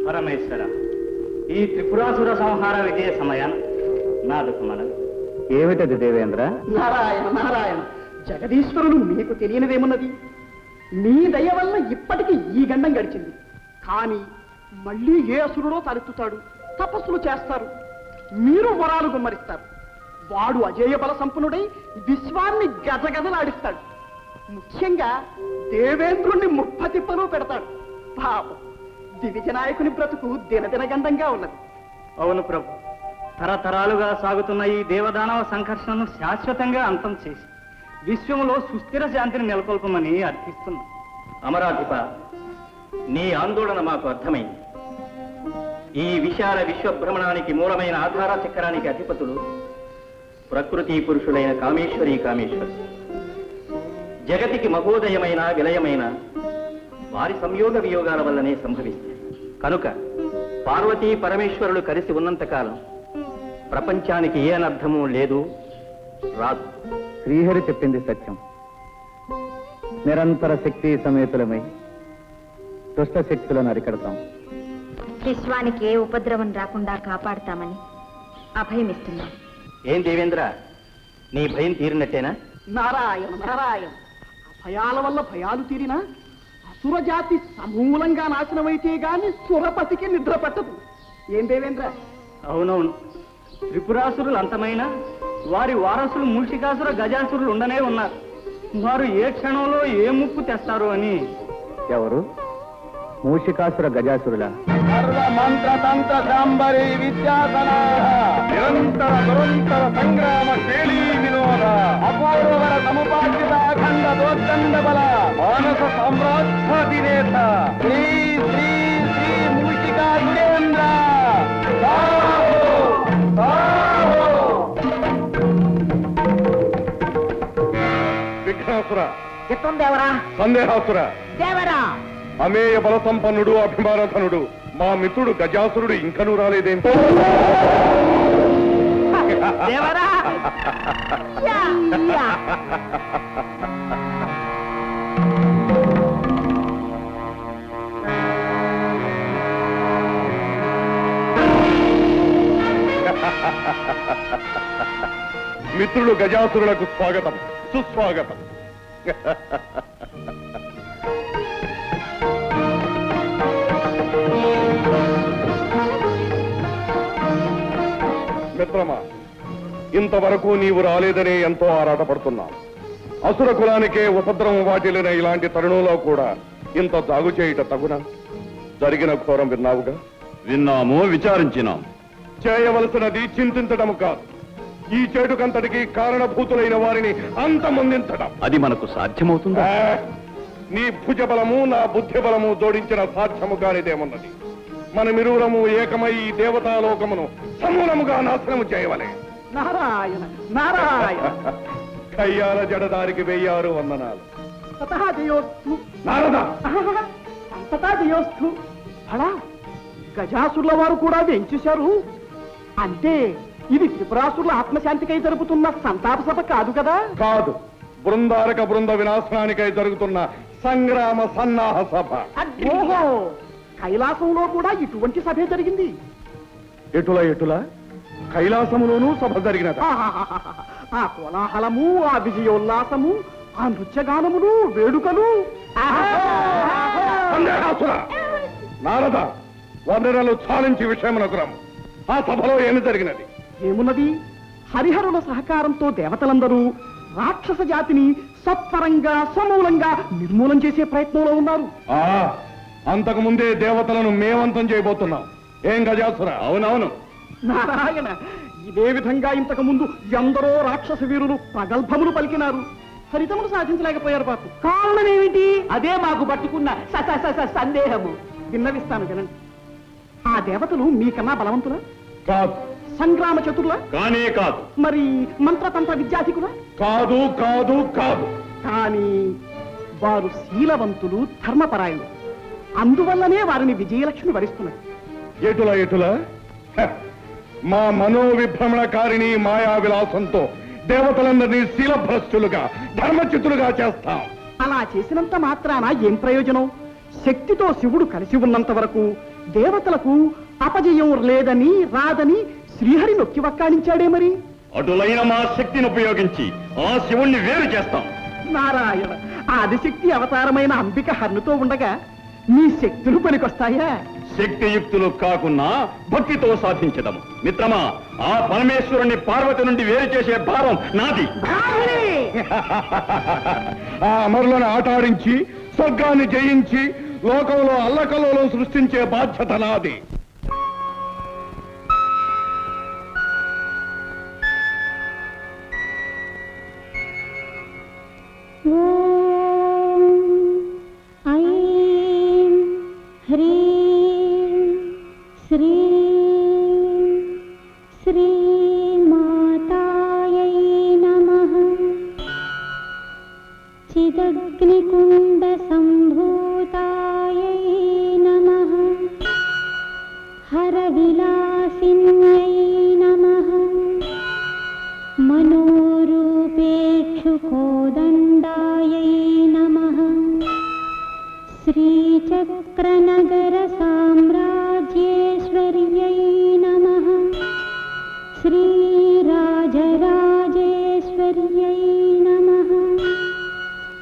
పరమేశ్వర, ఈ త్రిపురాసుర సంహార విజయ సమయాన నాదుకు మనవి. ఏమిటది దేవేంద్ర? నారాయణ నారాయణ, జగదీశ్వరుడు మీకు తెలియనిదేమున్నది? మీ దయ వల్ల ఇప్పటికీ ఈ గండం గడిచింది. కానీ మళ్ళీ ఏ అసురుడో తలెత్తుతాడు, తపస్సులు చేస్తారు, మీరు వరాలు గుమ్మరిస్తారు. వాడు అజేయ బల సంపన్నుడై విశ్వాన్ని గజగజలాడిస్తాడు. ముఖ్యంగా దేవేంద్రుణ్ణి ముప్పతిప్పలు పెడతాడు. పాపం దివిజనాయకుని బ్రతుకు దినదినగండంగా ఉన్నది. అవును ప్రభు, తరతరాలుగా సాగుతున్న ఈ దేవదానవ సంఘర్షణను శాశ్వతంగా అంతం చేసి విశ్వంలో సుస్థిర శాంతిని నెలకొల్పమని అర్థిస్తున్నాం. అమరాధిప, నీ ఆందోళన మాకు అర్థమైంది. ఈ విశాల విశ్వభ్రమణానికి మూలమైన ఆధార చక్రానికి అధిపతులు ప్రకృతి పురుషులైన కామేశ్వరి కామేశ్వరు. జగతికి మహోదయమైన విలయమైన వారి సంయోగ వియోగాల వల్లనే సంభవిస్తాయి. కనుక పార్వతీ పరమేశ్వరులు కలిసి ఉన్నంతకాలం ప్రపంచానికి ఏ అనర్థము లేదు, రాదు. శ్రీహరి చెప్పింది సత్యం. నిరంతర శక్తి సమేతులమై దుష్ట శక్తులను అరికడతాం. విశ్వానికి ఏ ఉపద్రవం రాకుండా కాపాడుతామని అభయమిస్తున్నాం. ఏం దేవేంద్ర, నీ భయం తీరినట్టేనా? నారాయణ నారాయణ, భయాల వల్ల భయాలు తీరినా అసురజాతి సమూలంగా నాశనమైతే గాని సురపతికి నిద్ర పట్టదు. ఏం దేవేంద్ర? అవునవును, త్రిపురాసురులు అంతమైన వారి వారసులు మూషికాసుర గజాసురులు ఉండనే ఉన్నారు. వారు ఏ క్షణంలో ఏ ముప్పు తెస్తారు అని. ఎవరు? మూషికాసుర గజాసురుల మంత్రతంత్ర సాంబరి విద్యాసన నిరంతర దురంతర సంగ్రామ శైలీ వినోద అపౌరవర సముపార్జిత అఖండ దోర్దండ బల మానస సామ్రాజ్యాధినేత శ్రీ శ్రీ శ్రీ మూషికా సురేంద్ర. విఘ్నాసుర, దేవరా, సందేహాసుర, దేవరా, అమేయ బల సంపన్నుడు అభిమానధనుడు మా మిత్రుడు గజాసురుడు ఇంకనూ రాలేదేంటి? దేవరా, మిత్రులు గజాసురులకు స్వాగతం, సుస్వాగతం. మిత్రమా, ఇంతవరకు నీవు రాలేదనే ఎంతో ఆరాటపడుతున్నాం. అసుర కులానికే ఉపద్రవం వాటిల్లిన ఇలాంటి తరుణంలో కూడా ఇంత జాగు చేయుట తగునా? జరిగిన ఘోరం విన్నావుగా? విన్నాము, విచారించినాం. చేయవలసినది చింతించడం కాదు, ఈ చేటుకంతటికి కారణభూతులైన వారిని అంతమొందించడం. అది మనకు సాధ్యమవుతుందా? నీ భుజబలము నా బుద్ధి బలము జోడించిన సాధ్యము కానిదేమున్నది. మనమిరువురము ఏకమై ఈ దేవతాలోకమును సమూలముగా నాశనము చేయవలే. నారాయణ నారాయణ, కయ్యాల జడదారికి 1006 వందనాలు. తతః జయోస్తు. నారద, అంతటా జయోస్తు. అలా గజాసురుల వారు కూడా వెంచేశారు అంటే ఇది త్రిపురాసురుల ఆత్మశాంతికై జరుపుతున్న సంతాప సభ కాదు కదా? కాదు, బృందారక బృంద వినాశనానికై జరుగుతున్న సంగ్రామ సన్నాహ సభ. ఓహో, కైలాసంలో కూడా ఇటువంటి సభే జరిగింది. ఎటుల ఎటుల కైలాసములోనూ సభ జరిగినది. ఆ కోలాహలము, ఆ విజయోల్లాసము, ఆ నృత్యగానములు, వేడుకలు. సందేహాసుర, నారద, వందనలు చాలించి విషయమునకు రమ్ము. ఆ సభలో ఏమి జరిగినది? ఏమున్నది? హరిహరుల సహకారంతో దేవతలందరూ రాక్షస జాతిని సత్వరంగా సమూలంగా నిర్మూలం చేసే ప్రయత్నంలో ఉన్నారు. అంతకు ముందే దేవతలను మేమంతం చేయబోతున్నాం. ఏం గజాసుర? అవునవును. నారాయణ, ఇదే విధంగా ఇంతకు ముందు ఎందరో రాక్షస వీరులు ప్రగల్భములు పలికినారు, ఫలితములు సాధించలేకపోయారు. పాపం కారణమేమిటి? అదే మాకు పట్టుకున్న సందేహము. విన్నవిస్తాను వినండి. ఆ దేవతలు మీకన్నా బలవంతులా? కాదు. సంగ్రామ చతుర్లా? కానే కాదు. మరి మంత్రతంత్ర విద్యాధికులా? కాదు కాదు కాదు. కానీ వారు శీలవంతులు, ధర్మపరాయణులు. అందువల్లనే వారిని విజయలక్ష్మి వరిస్తున్నారు. ఎటుల ఎటుల మా మనోవిభ్రమణకారిణి మాయా విలాసంతో దేవతలందరినీ శీలభ్రష్టులుగా, ధర్మచితులుగా చేస్తాం. అలా చేసినంత మాత్రాన ఏం ప్రయోజనం? శక్తితో శివుడు కలిసి ఉన్నంత వరకు దేవతలకు అపజయం లేదని రాదని శ్రీహరి నొక్కి వక్కాణించాడే మరి. అటులైన మా శక్తిని ఉపయోగించి ఆ శివుణ్ణి వేరు చేస్తాం. నారాయణ, ఆదిశక్తి అవతారమైన అంబిక హన్నుతో ఉండగా మీ శక్తులు పనికొస్తాయా? శక్తియుక్తులు కాకున్నా భక్తితో సాధించదము. మిత్రమా, ఆ పరమేశ్వరుని పార్వతి నుండి వేరు చేసే భావం నాది. ఆ అమరులను ఆటాడించి స్వర్గాన్ని జయించి లోకంలో అల్లకల్లోలం సృష్టించే బాధ్యత నాది. చిదగ్నికుండ సంభూతాయై నమః హర విలాసిన్యై నమః మనోరూపేక్షుకోదండాయై నమః శ్రీచక్రనగర సామ్రాజ్యేశ్వర్యై నమః శ్రీరాజరాజేశ్వర్యై నమః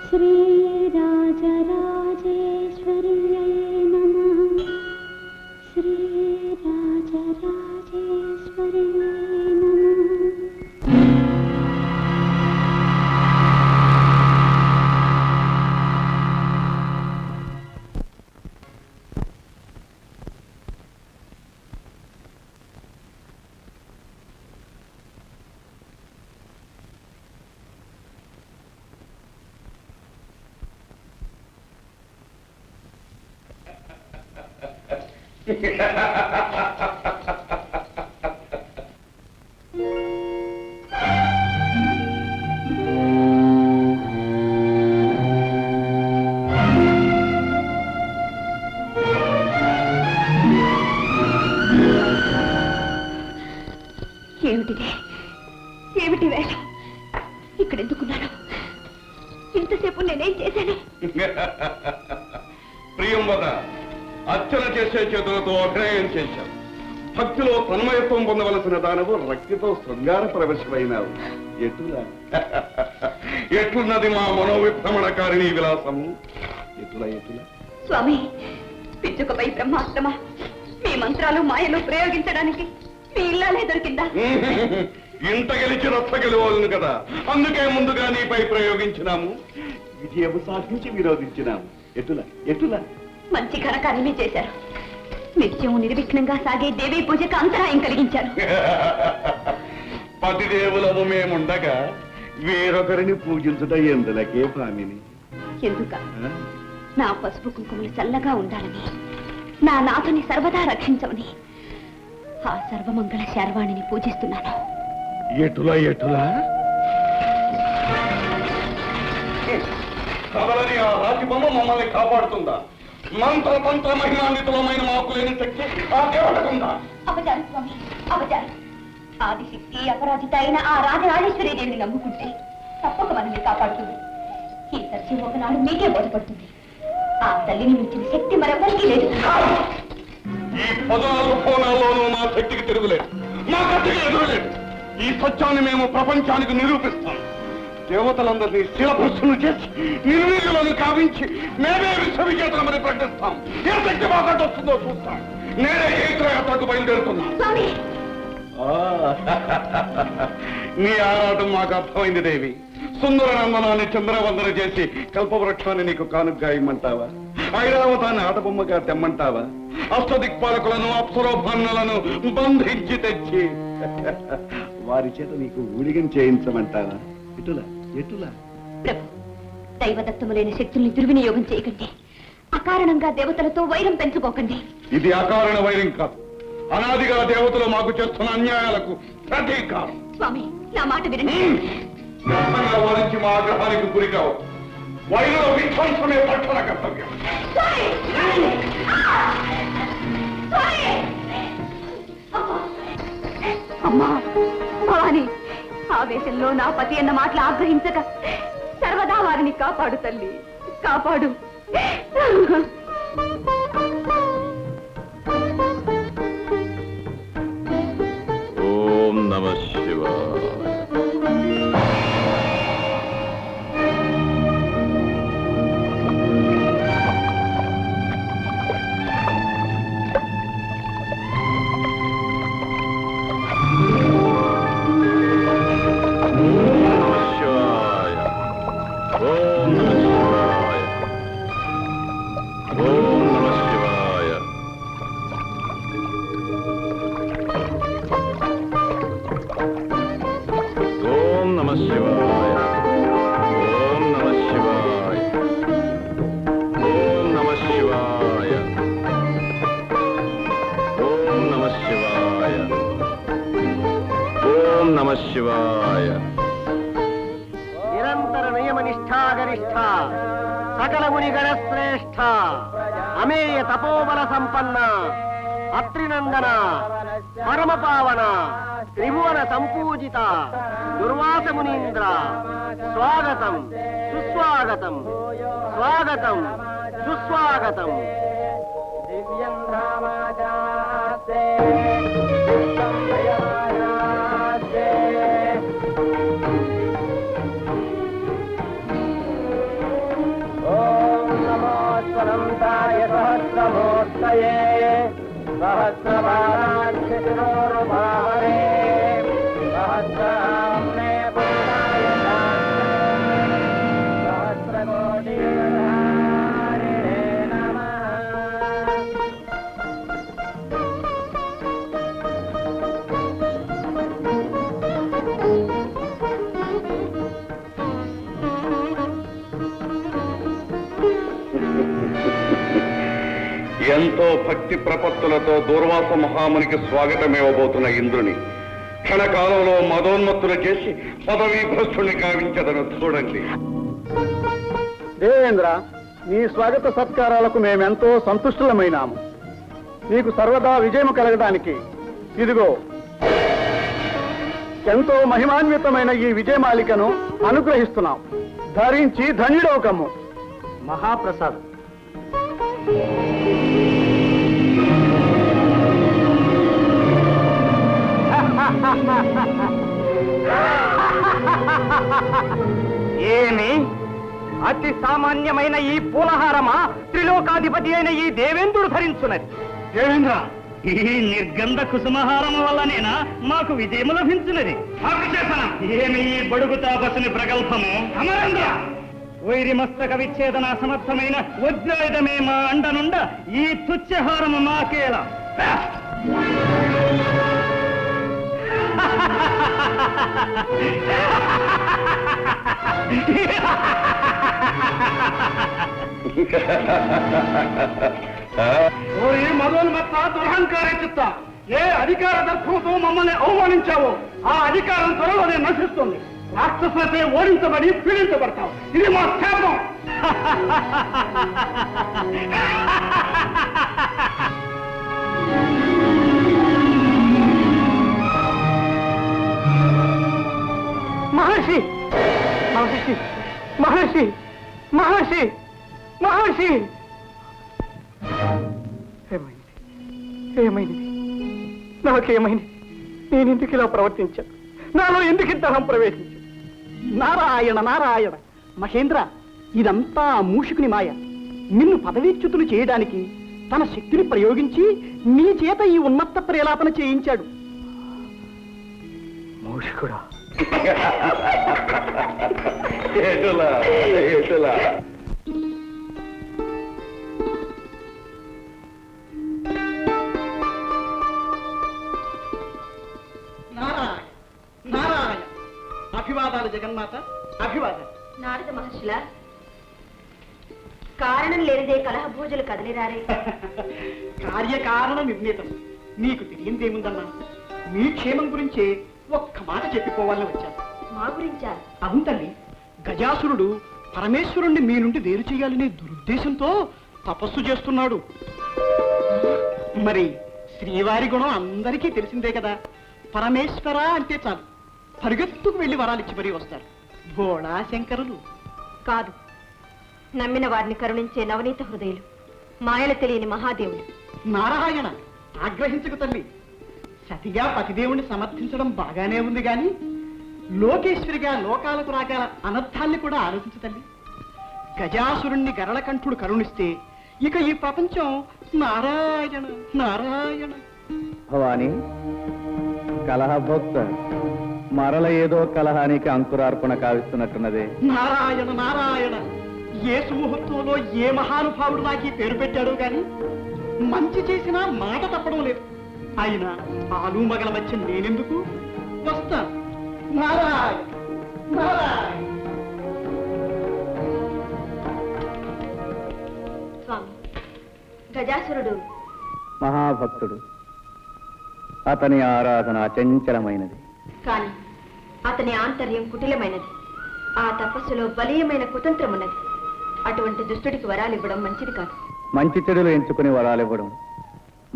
శ్రీరాజరాజేశ్వర్యై నమః శ్రీరాజరాజేశ్వర్యై నమః. ఏమిటిది? ఏమిటి వేషం? ఇక్కడ ఎందుకున్నాను? ఇంతసేపు నేనేం చేశాను? ప్రియంవద, అర్చన చేసే చేతులతో అభినయం చేశావు. భక్తిలో తన్మయత్వం పొందవలసిన దానవు రక్తితో శృంగార ప్రవేశమైనావు. ఎట్లున్నది మా మనోవిభ్రమణకారిణీ విలాసము? ఎటుల స్వామి, పిచ్చుకపై బ్రహ్మాస్త్రమ మీ మంత్రాలు మాయలు ప్రయోగించడానికి మీ ఇల్లాలే దొరికిందా? ఇంత గెలిచి రచ్చ గెలవాలను కదా, అందుకే ముందుగా నీపై ప్రయోగించినాము. విజయము సాధించి విరోధించినాము. ఎటుల మంచి ఘనకార్యమే చేశారు. నిత్యం నిర్విఘ్నంగా సాగే దేవీ పూజకు అంతరాయం కలిగించారు. పతిదేవులము మేముండగా వేరొకరిని పూజించుట ఎందులకే భామిని? ఎందుక? నా పసుపు కుంకుమలు చల్లగా ఉండాలని, నా నాథుని సర్వదా రక్షించమని ఆ సర్వమంగళ శర్వాణిని పూజిస్తున్నాను. ఎటుల కదలని ఆ రాజబొమ్మ మమ్మల్ని కాపాడుతుందా? మంత్ర మహిమాన్వితులమైన మాకు లేని శక్తి ఆ దేవతకుందా? అపచారం స్వామి, అపచారం. ఆదిశక్తి అపరాజిత అయిన ఆ రాజరాజేశ్వరి దేవిని నమ్ముకుంటే తప్పక మనల్ని కాపాడుతుంది. ఈ సత్యం ఒకనాడు మీకే బోధపడుతుంది. ఆ తల్లిని మించిన శక్తి మరెవరికీ లేదు. ఈ 14 కోణాల్లోనూ మా శక్తికి తిరుగులేదు, మా గట్టికి ఎదురులేదు. ఈ సత్యాన్ని మేము ప్రపంచానికి నిరూపిస్తాం. దేవతలందరినీ శిలభస్సులు చేసి నిర్వీర్యులను కావించి మేమే విశ్వవిజేతలమని ప్రకటిస్తాం. ఏ శక్తి మాకంటూ వస్తుందో చూస్తాం. నేనే జైత్రయాత్రకు బయలుదేరుతున్నా. నీ ఆరాటం మాకు అర్థమైంది దేవి. సుందర నందనాన్ని చంద్రవందన చేసి కల్పవృక్షాన్ని నీకు కానుగ్గా ఇమ్మంటావా? ఐరావతాన్ని ఆటబొమ్మగా తెమ్మంటావా? అష్టదిక్పాలకులను అప్సరోభాన్నులను బంధించి తెచ్చి వారి చేత నీకు ఊడిగం చేయించమంటావా? ఎటులా ప్రభు, దైవదత్తములైన శక్తుల్ని దుర్వినియోగం చేయకండి. అకారణంగా దేవతలతో వైరం పెంచుకోకండి. ఇది అకారణ వైరం కాదు, అనాదిగా దేవతలు మాకు చేస్తున్న అన్యాయాలకు ప్రతీకారం. స్వామి, నా మాట వినండి. వ్యర్థంగా వారించి మా ఆగ్రహానికి గురి కావచ్చు. వైరం విధ్వంసమే పట్టణ కర్తవ్యం. అమ్మా భవాని, ఆవేశంలో నా పతి అన్న మాటలు ఆగ్రహించక సర్వదా వారిని కాపాడు తల్లి, కాపాడు. శివాయ. నిరంతర నియమనిష్టాగరిష్ట సకల మునిగణ శ్రేష్ఠ అమేయ తపోబల సంపన్న అత్రినందన పరమ పావన త్రిభువన సంపూజిత దుర్వాస మునీంద్ర స్వాగతం సుస్వాగతం స్వాగతం సుస్వాగతం. స్వనంతాయ సహస్రమూర్తయే సహస్రబాలాక్షిరోరుభావరే సహస్రామ్నే పురుషాయ సహస్రకోటిధారిణే నమః. ఎంతో భక్తి ప్రపత్తులతో దూర్వాస మహామునికి స్వాగతమివ్వబోతున్న ఇంద్రుని క్షణకాలంలో మదోన్మత్తులు చేసి పదవీ భ్రష్టుని కావించదను చూడండి. దేవేంద్ర, నీ స్వాగత సత్కారాలకు మేమెంతో సంతుష్టులమైనాము. నీకు సర్వదా విజయము కలగడానికి ఇదిగో ఎంతో మహిమాన్వితమైన ఈ విజయమాలికను అనుగ్రహిస్తున్నాం. ధరించి ధన్యుడవకము. మహాప్రసాద్. ఏమి అతి సామాన్యమైన ఈ పూలహారమా త్రిలోకాధిపతి అయిన ఈ దేవేంద్రుడు ధరించున్నది? దేవేంద్ర, ఈ నిర్గంధ కుసుమహారము వల్లనేనా మాకు విజయము లభించున్నది? ఏమి ఈ బడుగు తాపసుని ప్రగల్భము? అమరేంద్ర, వైరి మస్తక విచ్ఛేదన సమర్థమైన వజ్రాయుధమే మా అండనుండ ఈ తుచ్చహారము మాకేలా? ఓరి మదోన్మత్త దురహంకార చిత్త, ఏ అధికార దర్భంతో మమ్మల్ని అవమానించావో ఆ అధికారం త్వరలోనే నశిస్తుంది. రాక్షసులతో ఓడించబడి పీడించబడతావు. ఇది మా శాపం. మహర్షి మహర్షి మహర్షి మహర్షి మహర్షి, ఏమైంది? ఏమైంది? నాకేమైంది? నేనెందుకు ఇలా ప్రవర్తించాను? నాలో ఎందుకు ఇంతహం ప్రవేశించాను? నారాయణ నారాయణ. మహేంద్ర, ఇదంతా ఆ మూషికుని మాయ. నిన్ను పదవీచ్యుతులు చేయడానికి తన శక్తిని ప్రయోగించి నీ చేత ఈ ఉన్నత ప్రేలాపన చేయించాడు. మూషికుడా? ఏటులా ఏటులా. నారాయణ నారాయణ. అభివాదాలు జగన్మాత, అభివాదాలు. నారద మహర్షుల కారణం లేనిదే కలహ భోజులు కదలిరారే. కార్యకారణ నిర్ణీతం. నీకు తెలియందేముందమ్మా? మీ క్షేమం గురించే ఒక్క మాట చెప్పిపోవాలని వచ్చాను. మా గురించా? అవును తల్లి, గజాసురుడు పరమేశ్వరుణ్ణి మీ నుండి వేరు చేయాలనే దురుద్దేశంతో తపస్సు చేస్తున్నాడు. మరి శ్రీవారి గుణం అందరికీ తెలిసిందే కదా. పరమేశ్వర అంటే చాలు పరిగెత్తుకు వెళ్లి వరాలిచ్చి మరీ వస్తారు. భోళా శంకరులు కాదు, నమ్మిన వారిని కరుణించే నవనీత హృదయులు, మాయలు తెలియని మహాదేవులు. నారాయణ, ఆగ్రహించకు తల్లి. సతిగా పతిదేవుని సమర్థించడం బాగానే ఉంది గాని లోకేశ్వరిగా లోకాలకు రాగల అనర్థాన్ని కూడా ఆలోచించు తల్లి. గజాసురుణ్ణి గరళకంఠుడు కరుణిస్తే ఇక ఈ ప్రపంచం నారాయణ నారాయణ. భవాని, కలహభోక్త మరల ఏదో కలహానికి అంకురార్పణ కావిస్తున్నట్టున్నదే. నారాయణ నారాయణ. ఏ సుముహూర్తంలో ఏ మహానుభావుడు నాకు ఈ పేరు పెట్టాడో గాని మంచి చేసినా మాట తప్పడం లేదు. అయినా ఆలు మగల మధ్య నేనెందుకు వస్తా. నారాయణ నారాయణ. స్వామి, గజాసురుడు మహాభక్తుడు. అతని ఆరాధన అచంచలమైనది. కానీ అతని ఆంతర్యం కుటిలమైనది. ఆ తపస్సులో బలీయమైన కుతంత్రం ఉన్నది. అటువంటి దుష్టుడికి వరాలివ్వడం మంచిది కాదు. మంచి చెడులు ఎంచుకుని వరాలివ్వడం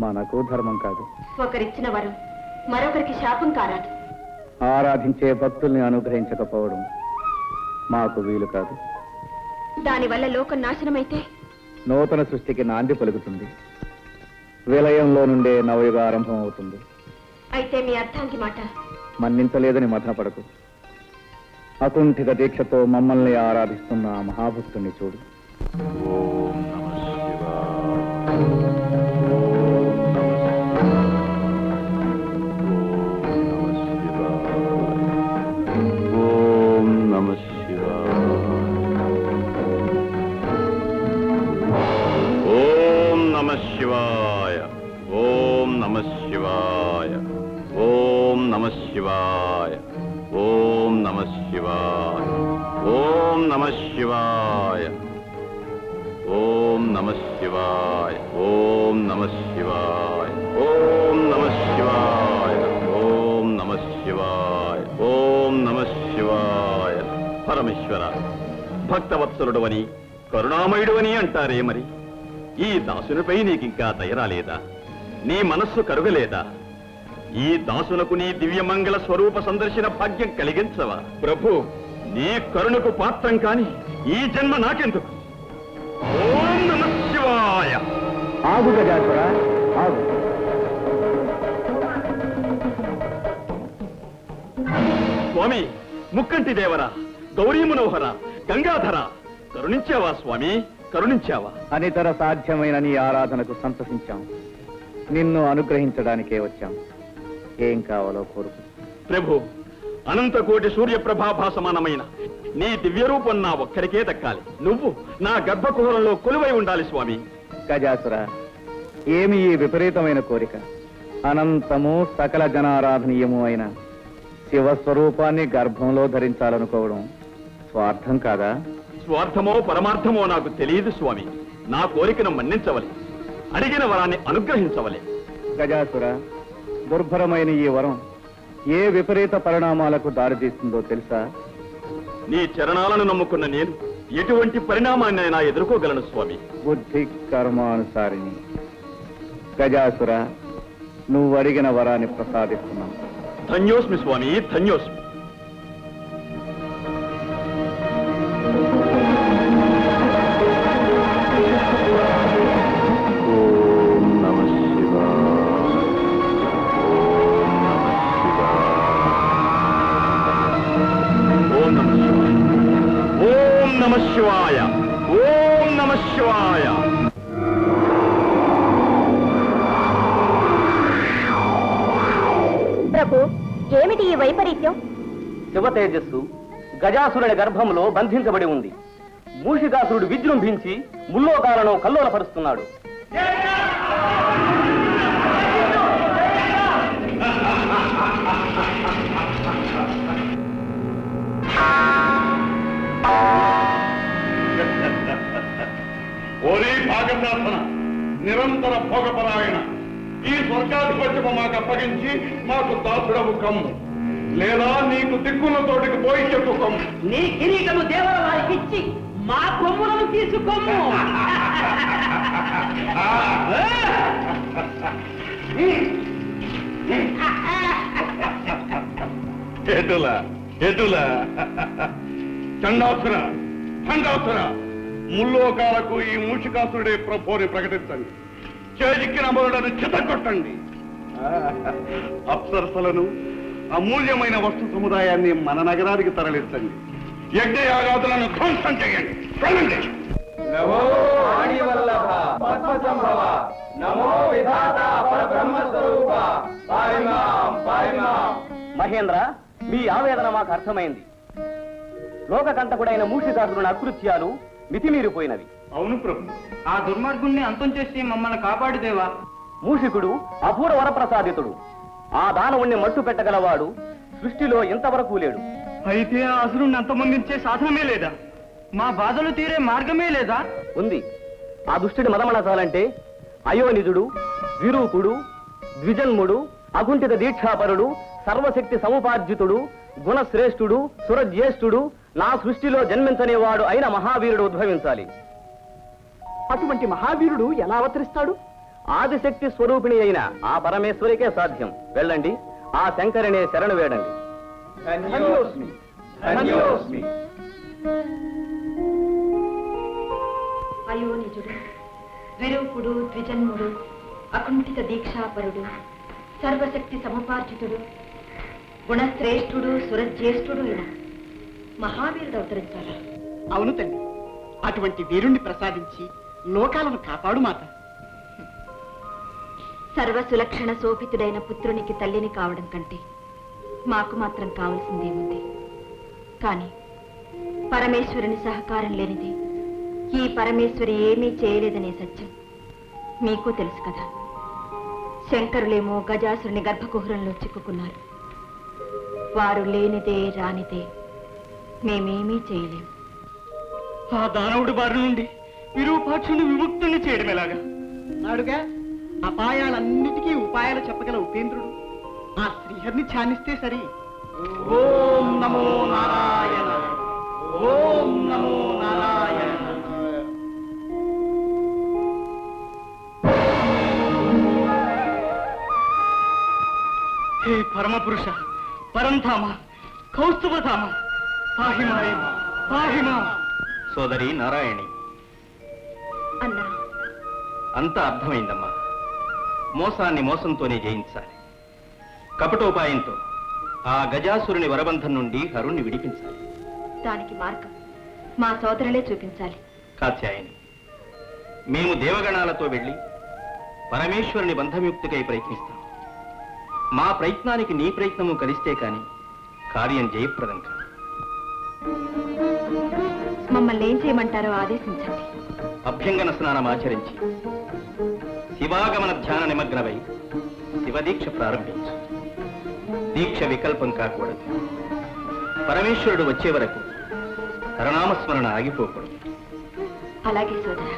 మనకు ధర్మం కాదు. ఒకరిచ్చిన వరం మరొకరికి శాపం కారాదు. ఆరాధించే భక్తుల్ని అనుగ్రహించకపోవడం మాకు వీలు కాదు. దానివల్ల లోకం నాశనమైతే నూతన సృష్టికి నాంది పలుకుతుంది. విలయంలో నుండే నవయుగ ఆరంభం అవుతుంది. అయితే మీ అర్థాంగి మాట మన్నించలేదని మథనపడకు. అకుంఠిత దీక్షతో మమ్మల్ని ఆరాధిస్తున్న ఆ మహాభక్తుణ్ణి చూడు. ఓం నమః శివాయ. ఓం నమః శివాయ. ఓం నమః శివాయ. ఓం నమః శివాయ. ఓం నమః శివాయ. ఓం నమః శివాయ. ఓం నమః శివాయ. ఓం నమః శివాయ. ఓం నమః శివాయ. ఓం నమః శివాయ. ఓం నమః శివాయ. పరమేశ్వర, భక్తవత్సలుడవని కరుణామయుడవని అంటారే, మరి ఈ దాసునిపై నీకింకా దయరాలేదా? నీ మనస్సు కరుగలేదా? ఈ దాసునకు నీ దివ్యమంగళ స్వరూప సందర్శన భాగ్యం కలిగించవా? ప్రభు, నీ కరుణకు పాత్రం కాని ఈ జన్మ నాకెందుకు? ఓం నమః శివాయ. ఆగు గజాసుర, ఆగు. స్వామి, ముక్కంటి దేవరా, గౌరీ మనోహర, గంగాధర, కరుణించావా స్వామి, కరుణించావా? అనితర సాధ్యమైన నీ ఆరాధనకు సంతసించాం. నిన్ను అనుగ్రహించడానికే వచ్చాం. ఏం కావాలో కోరుకు. ప్రభు, అనంతకోటి సూర్యప్రభాభాసమానమైన నీ దివ్య రూపం నా ఒక్కరికే దక్కాలి. నువ్వు నా గర్భకుహరంలో కొలువై ఉండాలి స్వామి. గజాసుర, ఏమి ఈ విపరీతమైన కోరిక? అనంతము సకల జనారాధనీయము అయిన శివస్వరూపాన్ని గర్భంలో ధరించాలనుకోవడం స్వార్థం కాదా? స్వార్థమో పరమార్థమో నాకు తెలియదు స్వామి. నా కోరికను మన్నించవలే, అడిగిన వరాన్ని అనుగ్రహించవలే. గజాసుర, దుర్భరమైన ఈ వరం ఏ విపరీత పరిణామాలకు దారితీస్తుందో తెలుసా? నీ చరణాలను నమ్ముకున్న నేను ఎటువంటి పరిణామాన్నైనా ఎదుర్కోగలను స్వామి. బుద్ధి కర్మానుసారిణి. గజాసుర, నువ్వు అడిగిన వరాన్ని ప్రసాదిస్తున్నాం. ధన్యోస్మి స్వామి, ధన్యోస్మి. ఓం నమః శివాయ. ఓం నమః శివాయ. ఓం నమః శివాయ. ఓం నమః శివాయ. ప్రభు, ఏమిటి ఈ వైపరీత్యం? శివ తేజస్సు గజాసురుడి గర్భంలో బంధించబడి ఉంది. మూషికాసురుడు విజృంభించి ముల్లోకాలను కల్లోలపరుస్తున్నాడు. ఓరీ భాగశాసన, నిరంతర భోగపరాయణ, ఈ స్వర్గాధిపత్యము మాకు అప్పగించి మాకు దాసుడవు కమ్ము, లేదా నీకు దిక్కున్న తోటికి పోయి చెప్పు కమ్ము. నీ కిరీటము దేవర వారికి ఇచ్చి మా కొమ్ములను తీసుకోము. ఎటులా ఎటులా చండాసుర, చండాసుర, ముల్లోకాలకు ఈ మూషికాసురుడే ప్రభుని ప్రకటించండి. చేజిక్కిన మొదలను చితకొట్టండి. అప్సరసలను, అమూల్యమైన వస్తు సముదాయాన్ని మన నగరానికి తరలించండి. యజ్ఞయాగాదులను ధ్వంసం చేయండి. వెళ్ళండి. నమో ఆణివల్లభ పద్మసంభవ, నమో విధాత పరబ్రహ్మ స్వరూప, పారిమాం పారిమాం. మహేంద్ర, మీ ఆవేదన మాకు అర్థమైంది. లోకకంటకుడైన మూషికాసురుని అకృత్యాలు మితిమీరిపోయినవి. అవును ప్రభు. ఆ దుర్మార్గుణ్ణి అంతం చేసి మమ్మల్ని కాపాడుదేవా. మూషికుడు అపూర్వ వరప్రసాదితుడు. ఆ దానవుణ్ణి మట్టు పెట్టగలవాడు సృష్టిలో ఇంతవరకు లేడు. అయితే ఆ అసురుణ్ణి అంతమొందించే సాధనమే లేదా? మా బాధలు తీరే మార్గమే లేదా? ఉంది. ఆ దుష్టుడి మదమణచాలంటే అయోనిజుడు, విరూపుడు, ద్విజన్ముడు, అకుంఠిత దీక్షాపరుడు, సర్వశక్తి సముపార్జితుడు, గుణశ్రేష్ఠుడు, సురజ్యేష్ఠుడు, నా సృష్టిలో జన్మించనేవాడు అయిన మహావీరుడు ఉద్భవించాలి. అటువంటి మహావీరుడు ఎలా అవతరిస్తాడు? ఆదిశక్తి స్వరూపిణి అయిన ఆ పరమేశ్వరికే సాధ్యం. వెళ్ళండి, ఆ శంకరినే శరణు వేడండి. అయోనిజుడు, విరూపుడు, ద్విజన్ముడు, అకుంఠిత దీక్షాపరుడు, సర్వశక్తి సముపార్జితుడు, గుణశ్రేష్ఠుడు, సురజ్యేష్ఠుడు అయిన మహావీరుడు అవతరించాలా? అవును తల్లి, అటువంటి వీరుణ్ణి ప్రసాదించి లోకాలను కాపాడు మాత. సర్వసులక్షణ శోభితుడైన పుత్రునికి తల్లిని కావడం కంటే మాకు మాత్రం కావలసిందేముంది? కానీ పరమేశ్వరుని సహకారం లేనిది ఈ పరమేశ్వరి ఏమీ చేయలేదనే సత్యం మీకు తెలుసు కదా. శంకరులేమో గజాసురుని గర్భకుహరంలో చిక్కుకున్నారు. వారు లేనిదే రానిదే మేమేమీ చేయలేం. ఆ దానవుడి బారి నుండి విరూపాక్షుని విముక్తుని చేయడం ఎలాగా? నాడుగా అపాయాలన్నిటికీ ఉపాయాలు చెప్పగల ఉపేంద్రుడు ఆ శ్రీహరిని ధ్యానిస్తే సరి. ఓం నమో నారాయణ, ఓం నమో నారాయణ. హే పరమపురుష, పరంధామ, కౌస్తుభధామ, పాహిమాయ, పాహిమా. సోదరి నారాయణి, అన్నా, అంతా అర్థమైందమ్మా. మోసాన్ని మోసంతోనే జయించాలి. కపటోపాయంతో ఆ గజాసురుని వరబంధం నుండి హరుణ్ణి విడిపించాలి. దానికి మార్గం మా సోదరులే చూపించాలి. కాత్యాయని, మేము దేవగణాలతో వెళ్ళి పరమేశ్వరుని బంధముక్తికై ప్రయత్నిస్తాం. మా ప్రయత్నానికి నీ ప్రయత్నము కలిస్తే కాని కార్యం జయప్రదం కాదు. మమ్మల్ని ఏం చేయమంటారో ఆదేశించండి. అభ్యంగన స్నానం ఆచరించి శివాగమన ధ్యాన నిమగ్నమై శివదీక్ష ప్రారంభించు. దీక్ష వికల్పం కాకూడదు. పరమేశ్వరుడు వచ్చే వరకు హరనామస్మరణ ఆగిపోకూడదు. అలాగే సోదరా.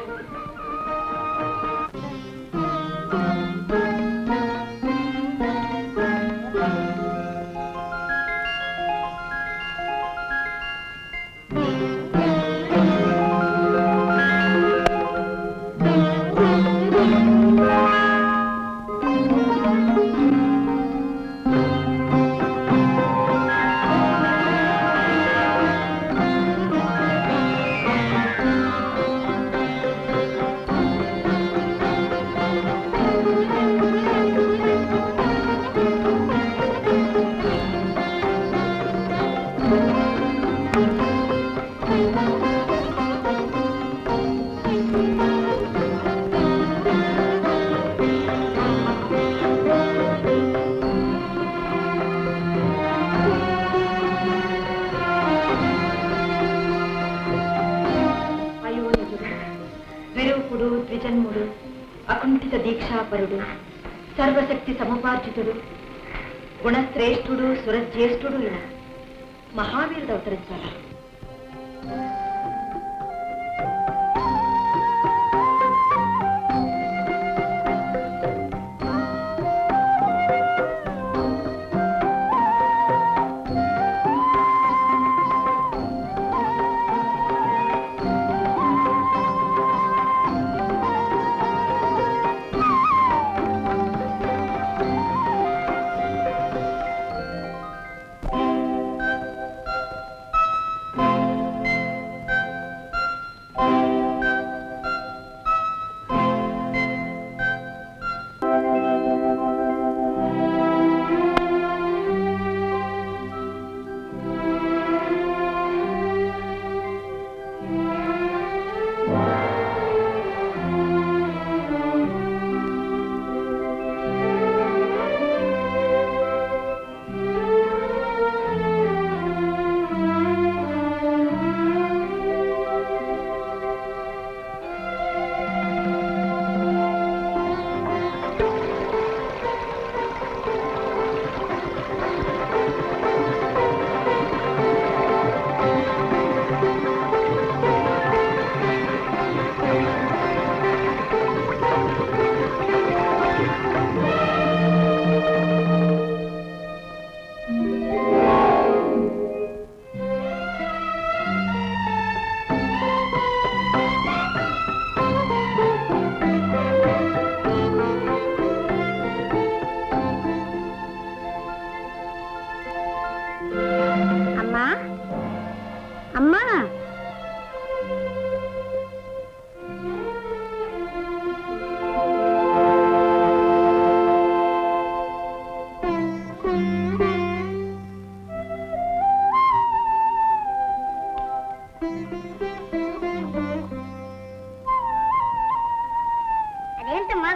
విరూపుడు, ద్విజన్ముడు, అకుంఠిత దీక్షాపరుడు, సర్వశక్తి సముపార్జితుడు, గుణశ్రేష్ఠుడు, సురజ్యేష్ఠుడు అయిన మహావీరుడు అవతరించాలా?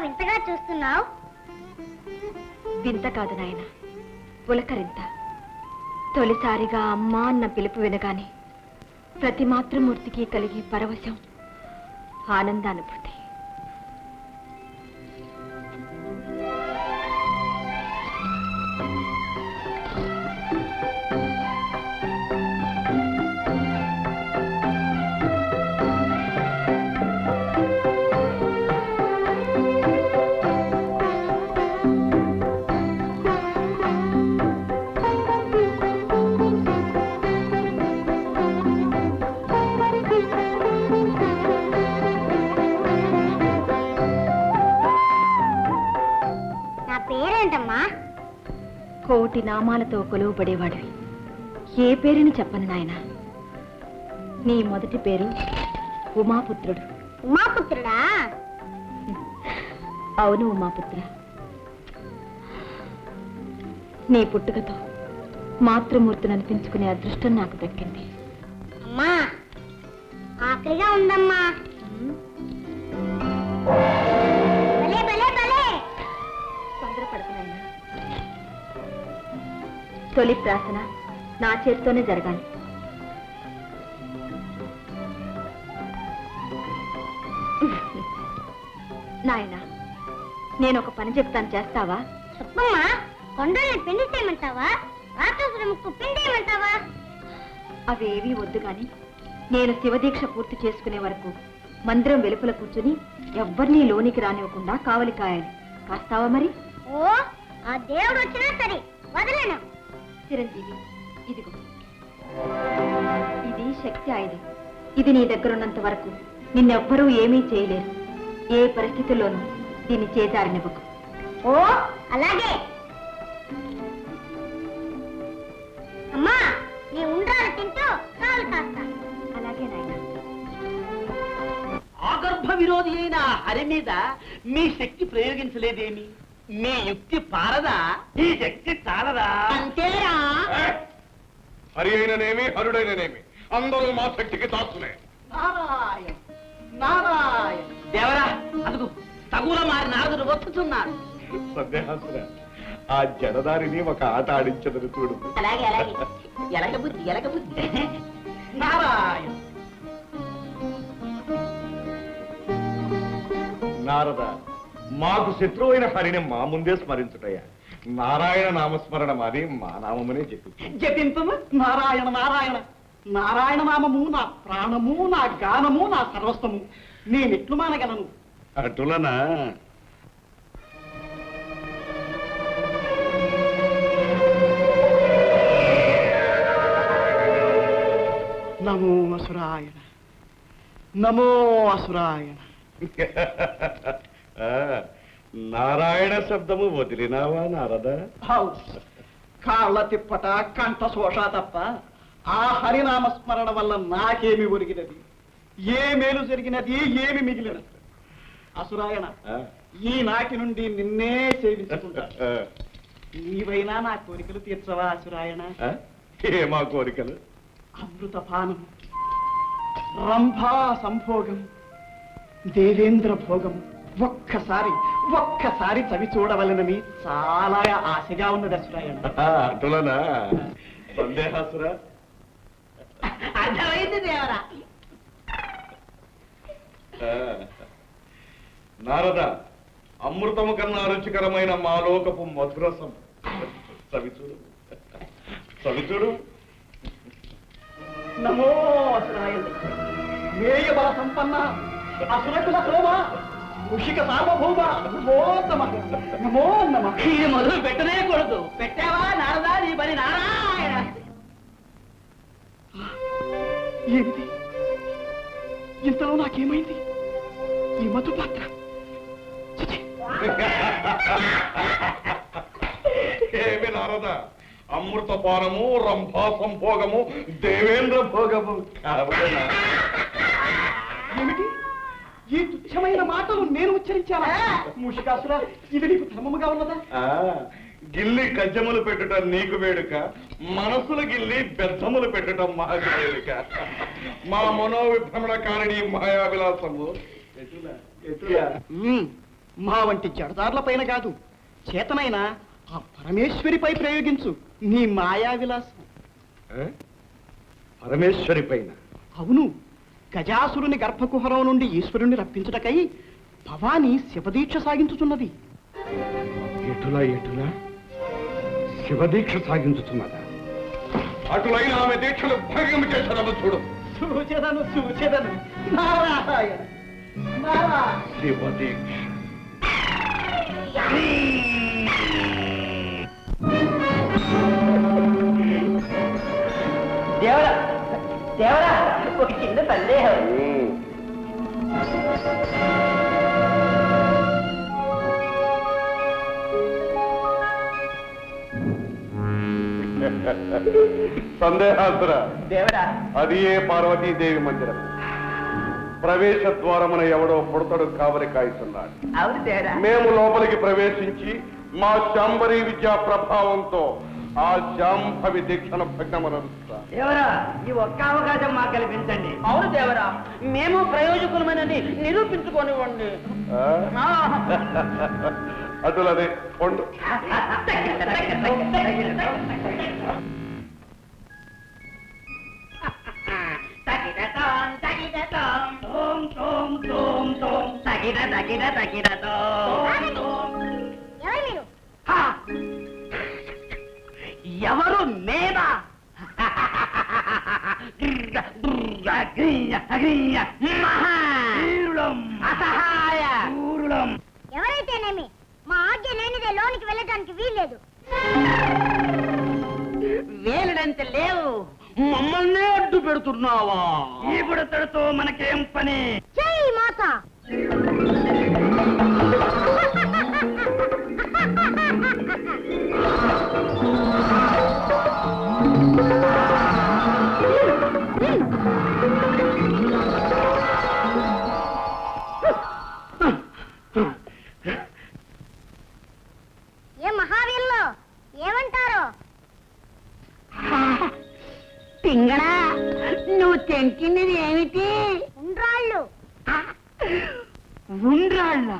వింతగా చూస్తున్నావు? వింత కాదు నాయన, పులకరింత. తొలిసారిగా అమ్మా అన్న పిలుపు వినగానే ప్రతి మాతృమూర్తికి కలిగే పరవశం, ఆనందానుభూతి. నా పేరేంటమ్మా? కోటి నామాలతో కొలువుపడేవాడివి. ఏ పేరుని చెప్పను నాయన. నీ మొదటి పేరు ఉమాపుత్రుడు. ఉమాపుత్రుడా? అవును ఉమాపుత్ర. నీ పుట్టుకతో మాతృమూర్తిని అనిపించుకునే అదృష్టం నాకు దక్కింది. అమ్మా, ఆకలిగా ఉందమ్మా. భలే భలే భలే. తొందరపడుతున్నాయినా. తొలి ప్రార్థన నా చేతితోనే జరగాలి. నాయనా, నేను ఒక పని చెప్తాను, చేస్తావా? చెప్పమ్మా. కొండల్ని పిండి చేయమంటావా? రాక్షసుల ముక్కు పిండేయమంటావా? అవేవీ వద్దు గాని నేను శివదీక్ష పూర్తి చేసుకునే వరకు మందిరం వెలుపల కూర్చుని ఎవ్వరినీ లోనికి రానివ్వకుండా కావలి కాయాలి. కాస్తావా మరి? ఓ, ఆ దేవుడు వచ్చినా సరే వదలను. చిరంజీవి, ఇదిగో, ఇది శక్తి ఆయుధం. ఇది నీ దగ్గరున్నంత వరకు నిన్నెవ్వరూ ఏమీ చేయలేరు. ఏ పరిస్థితుల్లోనూ దీన్ని చేజారనివ్వకు. ఓ, అలాగే. అమ్మా, నీ ఉండ్రాలు తింటూ కాలు కాస్తాను. అలాగే నాయనా. ఆగర్భ విరోధి అయిన హరి మీద మీ శక్తి ప్రయోగించలేదేమి? మీ యుక్తి పారదా? ఈ శక్తి చాలదా? అంతేరా? హరి అయిననేమి హరుడైననేమి అందరూ మా శక్తికి దాసులే. నారాయణ నారాయణ. దేవరా, అదుగు తగుల మారి నారదుడు వస్తున్నాడు. సందేహాసురా, ఆ జడదారిని ఒక ఆట ఆడించదని చూడు. అలాగే అలాగే. ఎలగ బుద్ధి ఎలగ బుద్ధి. నారాయణ. నారద, మాకు శత్రువైన హరిని మా ముందే స్మరించుటయ్యా. నారాయణ నామస్మరణ మాది మా నామమునే చెప్పి జపింపము. నారాయణ నారాయణ. నారాయణ నామము నా ప్రాణము, నా గానము, నా సర్వస్వము. నేనెట్లు మానగలను? అటులనా? నమో అసురాయణ, నమో అసురాయణ. ఆ, నారాయణ శబ్దము వదిలినావా నారద? కాళ్ళ తిప్పట, కంఠ శోష తప్ప ఆ హరినామస్మరణ వల్ల నాకేమి ఒరిగినది? ఏ మేలు జరిగినది? ఏమి మిగిలినది? అసురాయణ, ఆ, ఈ నాటి నుండి నిన్నే సేవించుకుంటా. ఆ, నీవైనా నా కోరికలు తీర్చవా అసురాయణ? ఆ, ఏమా కోరికలు? అమృతపానం, రంభా సంభోగం, దేవేంద్ర భోగం ఒక్కసారి చవి చూడవలనని చాలా ఆశగా ఉన్నది అసురాయణ. అటులనా? సందేహాసురా, అర్థమైంది దేవరా. నారద, అమృతము కన్నా రుచికరమైన మా లోకపు మధురసం సవిచూడు, సవిచూడు. నమో అసురాయణ. మేయ బల సంపన్న, అసురకుల సోమ, ముషిక సార్వభౌమ, నమో నమః, నమో నమః. ఇది మొదలు పెట్టనే కూడదు. పెట్టావా నారదా నీ పని? నారాయణ. ఏమిటి ఇంతలో నాకేమైంది? ఈ మధు పాత్ర చిచి. ఏమి నారద, అమృతపానము, రంభా సంభోగము, దేవేంద్ర భోగము కావలనా? ఏమిటి ఈ తుచ్చమైన మాటలు నేను ఉచ్చరించాలా? మూషికాసురా, ఇది నీకు ధర్మముగా ఉన్నదా? ఆ, గిల్లి కజ్జములు పెట్టడం నీకు వేడుక, మనసులు గిల్లి బెద్దములు పెట్టడం మాకు వేడుక. మా మనోవిభ్రమణ కారణి మాయా విలాసము ఎటులా? మా వంటి జడదారుల పైన కాదు, చేతనైనా ఆ పరమేశ్వరిపై ప్రయోగించు నీ మాయా విలాసం. పరమేశ్వరి పైన? అవును, గజాసురుని గర్భకుహరం నుండి ఈశ్వరుణ్ణి రప్పించుటకై భవాని శివదీక్ష సాగించుచున్నది. ఎటులా ఎటులా శివదీక్ష సాగించుతున్నదా? అటులైన ఆమె దీక్షలు భంగం చేశారమ్మ చూడు. చూచెదను నారాయణ నారాయణ. శివదీక్ష దేవరా దేవరా, ఒక చిన్న సందేహం. సందేహాసుర, దేవరా, అది ఏ పార్వతీదేవి మందిరం. ప్రవేశ ద్వారమున ఎవడో పుడతడు కావలి కాయిస్తున్నాడు. అవును దేవరా. మేము లోపలికి ప్రవేశించి మా శాంబరీ విద్యా ప్రభావంతో ఆ శాంభవి దీక్షను భగ్నమనరుస్తా. దేవరా, ఈ ఒక్క అవకాశం మాకు కల్పించండి. అవును దేవరా, మేము ప్రయోజకులమని నిరూపించుకోనివ్వండి. అటులదే పొండు. ఎవరు మేమా? ఎవరైతేనేమి మా ఆజ్ఞ లేనిదే లోనికి వెళ్ళడానికి వీల్లేదు. వేలడంత లేవు, మమ్మల్నే అడ్డు పెడుతున్నావా? ఈ బుడతడితో మనకేం పని? జై మాత. ఏ మహావీరులు ఏమంటారు? పింగళా, నువ్వు తెంచినది ఏమిటి? ఉండ్రాళ్ళు. ఉండ్రాళ్ళ?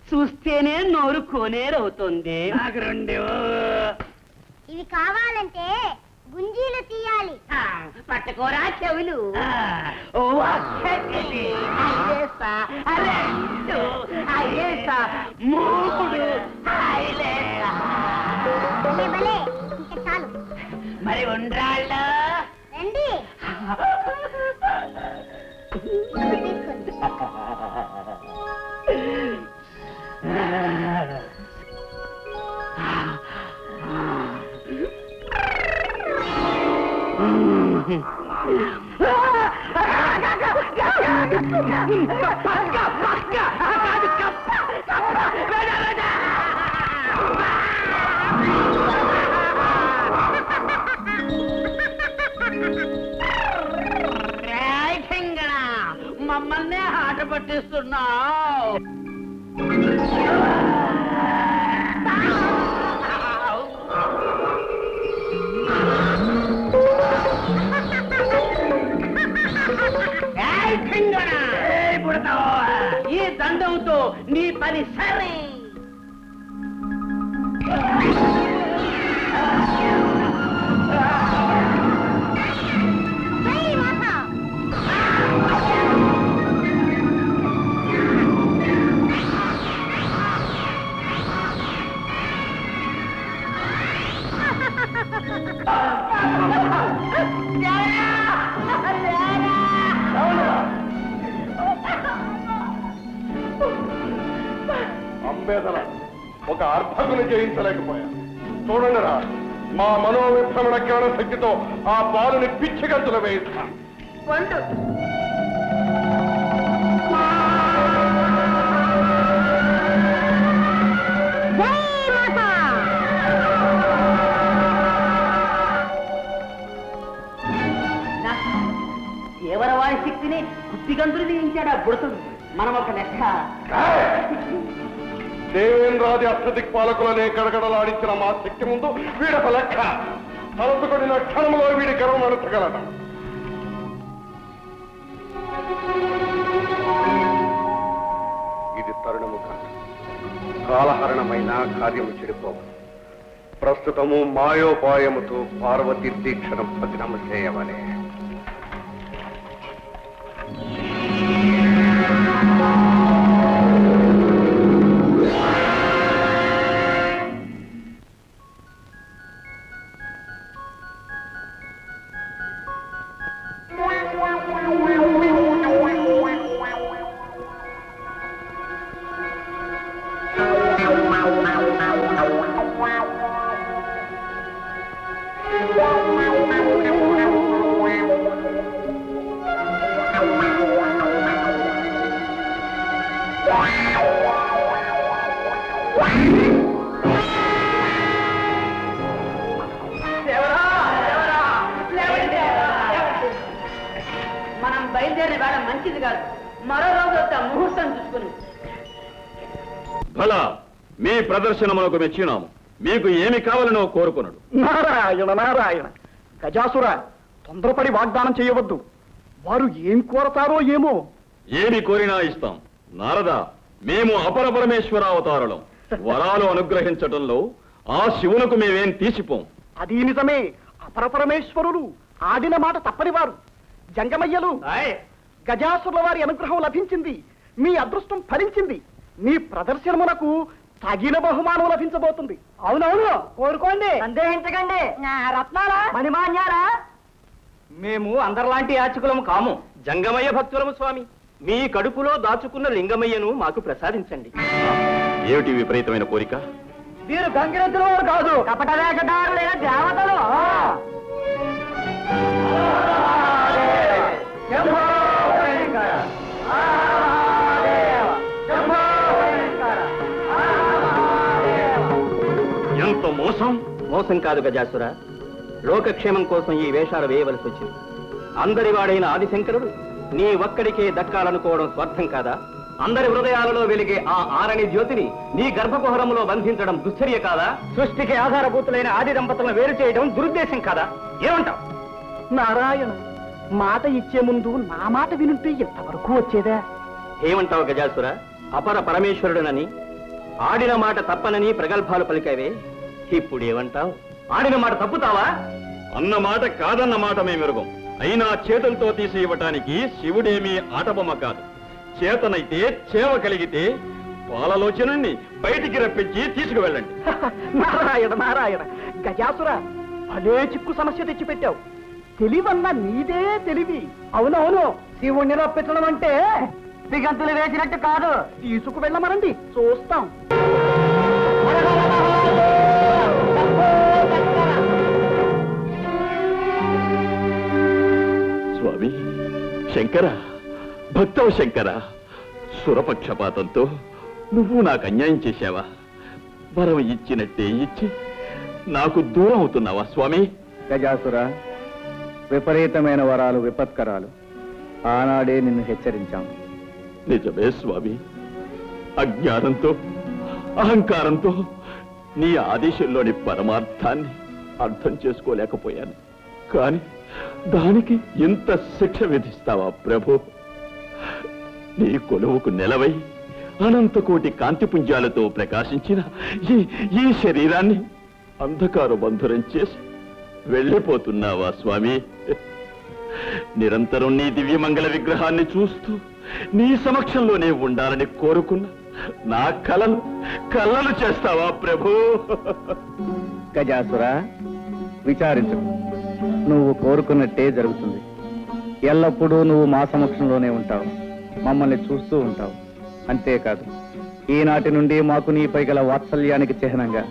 చూస్తేనే నోరు కోనేరవుతుంది. నాకు రెండు. ఇవి కావాలంటే గుంజీలు తీయాలి. పట్టుకోరా చెవులు. మూడు. భలే ఇంకా చాలు. మరి ఉండ్రాళ్ళ? రండి తీసుకోండి. మమ్మల్నే ఆట పట్టిస్తున్నావు. ఈ దండంతో నీ పని సరే. జై మాత. అంబేదన ఒక అర్భకుని జయించలేకపోయా. చూడండి రా, మా మనోవిభ్రమణ జ్ఞాన శక్తితో ఆ బాలుని పిచ్చి గంతులు వేయిస్తాం. దేవరవాడి శక్తిని కుత్తిగంతులు దించాడు ఆ బుడతడు. మనం ఒక లెక్క. దేవేంద్రాది అష్టదిక్పాలకులనే గడగడలాడించిన మా శక్తి ముందు వీడొక లెక్క. తలసుకొడిన క్షణంలో వీడి గర్వం అణచగలడం. తరుణము కాదు. కాలహరణమైన కార్యము చెడిపోవు. ప్రస్తుతము మాయోపాయముతో పార్వతి దీక్షను భగ్నము చేయవలే. మనం బయలుదేరిన వేళ మంచిది కాదు. మరో రోజు వస్తా ముహూర్తం చూసుకుని. భలా మీ ప్రదర్శనములకు మెచ్చినాము. మీకు ఏమి కావాలనో కోరుకున్నాడు. నారాయణ నారాయణ. గజాసుర, తొందరపడి వాగ్దానం చేయవద్దు. వారు ఏం కోరతారో ఏమో. ఏమి కోరినా ఇస్తాం. నారద, మేము అపర పరమేశ్వర అవతారులం. వరాలు అనుగ్రహించటంలో ఆ శివునకు మేమేం తీసిపోం. అది నిజమే. అపరపరమేశ్వరులు ఆడిన మాట తప్పని వారు. జంగమయ్యలు, గజాసురుల వారి అనుగ్రహం లభించింది. మీ అదృష్టం ఫలించింది. మీ ప్రదర్శనమునకు తగిన బహుమానం లభించబోతుంది. అవునవును, కోరుకోండి, సందేహించకండి. రత్నాలా, మణిమాన్యాలా? మేము అందరిలాంటి యాచకులము కాము, జంగమయ్య భక్తులము స్వామి. మీ కడుపులో దాచుకున్న లింగమయ్యను మాకు ప్రసాదించండి. ఏమిటి విపరీతమైన కోరిక? వీరు గంగిరెద్దుల వారు కాదు, కపటవేషధారులైన దేవతలు. ఎంత మోసం! మోసం కాదు గజాసుర, లోకక్షేమం కోసం ఈ వేషాలు వేయవలసి వచ్చింది. అందరి వాడైన ఆదిశంకరుడు నీ ఒక్కడికే దక్కాలనుకోవడం స్వార్థం కాదా? అందరి హృదయాలలో వెలిగే ఆ ఆరణి జ్యోతిని నీ గర్భకుహరంలో బంధించడం దుశ్చర్య కాదా? సృష్టికి ఆధారభూతులైన ఆది దంపతులను వేరు చేయడం దురుద్దేశం కాదా? ఏమంటావు? నారాయణ, మాట ఇచ్చే ముందు నా మాట వినుంటే ఎంతవరకు వచ్చేదా? ఏమంటావు గజాసుర? అపర పరమేశ్వరుడనని, ఆడిన మాట తప్పనని ప్రగల్భాలు పలికావే, ఇప్పుడు ఏమంటావు? ఆడిన మాట తప్పుతావా? అన్న మాట కాదన్న మాట మేమెరుగం. అయినా చేతులతో తీసి ఇవ్వటానికి శివుడేమీ ఆటబొమ్మ కాదు. చేతనైతే చేవ కలిగితే పాలలోచనని బయటికి రప్పించి తీసుకువెళ్ళండి. నారాయణ నారాయణ. గజాసుర, భలే చిక్కు సమస్య తెచ్చిపెట్టావు. తెలివన్నా నీదే తెలివి. అవునవును, శివుణ్ణి రప్పించడం అంటే దిగంతులు వేసినట్టు కాదు. తీసుకు వెళ్ళమనండి, చూస్తాం. స్వామి శంకర, భక్తవ శంకర, సురపక్షపాతంతో నువ్వు నాకు అన్యాయం చేశావా? వరం ఇచ్చినట్టే ఇచ్చి నాకు దూరం అవుతున్నావా స్వామి? గజాసుర, విపరీతమైన వరాలు విపత్కరాలు. ఆనాడే నిన్ను హెచ్చరించాం. నిజమే స్వామి, అజ్ఞానంతో అహంకారంతో నీ ఆదేశంలోని పరమార్థాన్ని అర్థం చేసుకోలేకపోయాను. కాని దానికి ఇంత శిక్ష విధిస్తావా ప్రభు? నీ కొలువుకు నెలవై అనంతకోటి కాంతిపుంజాలతో ప్రకాశించిన ఈ శరీరాన్ని అంధకార బంధురం చేసి వెళ్ళిపోతున్నావా స్వామి? నిరంతరం నీ దివ్యమంగళ విగ్రహాన్ని చూస్తూ నీ సమక్షంలోనే ఉండాలని కోరుకున్న నా కలలు చేస్తావా ప్రభు? గజాసుర, విచారించకు. నువ్వు కోరుకున్నట్టే జరుగుతుంది. ఎల్లప్పుడూ నువ్వు మా సమక్షంలోనే ఉంటావు, మమ్మల్ని చూస్తూ ఉంటావు. అంతేకాదు, ఈనాటి నుండి మాకు నీపై గల వాత్సల్యానికి చిహ్నంగా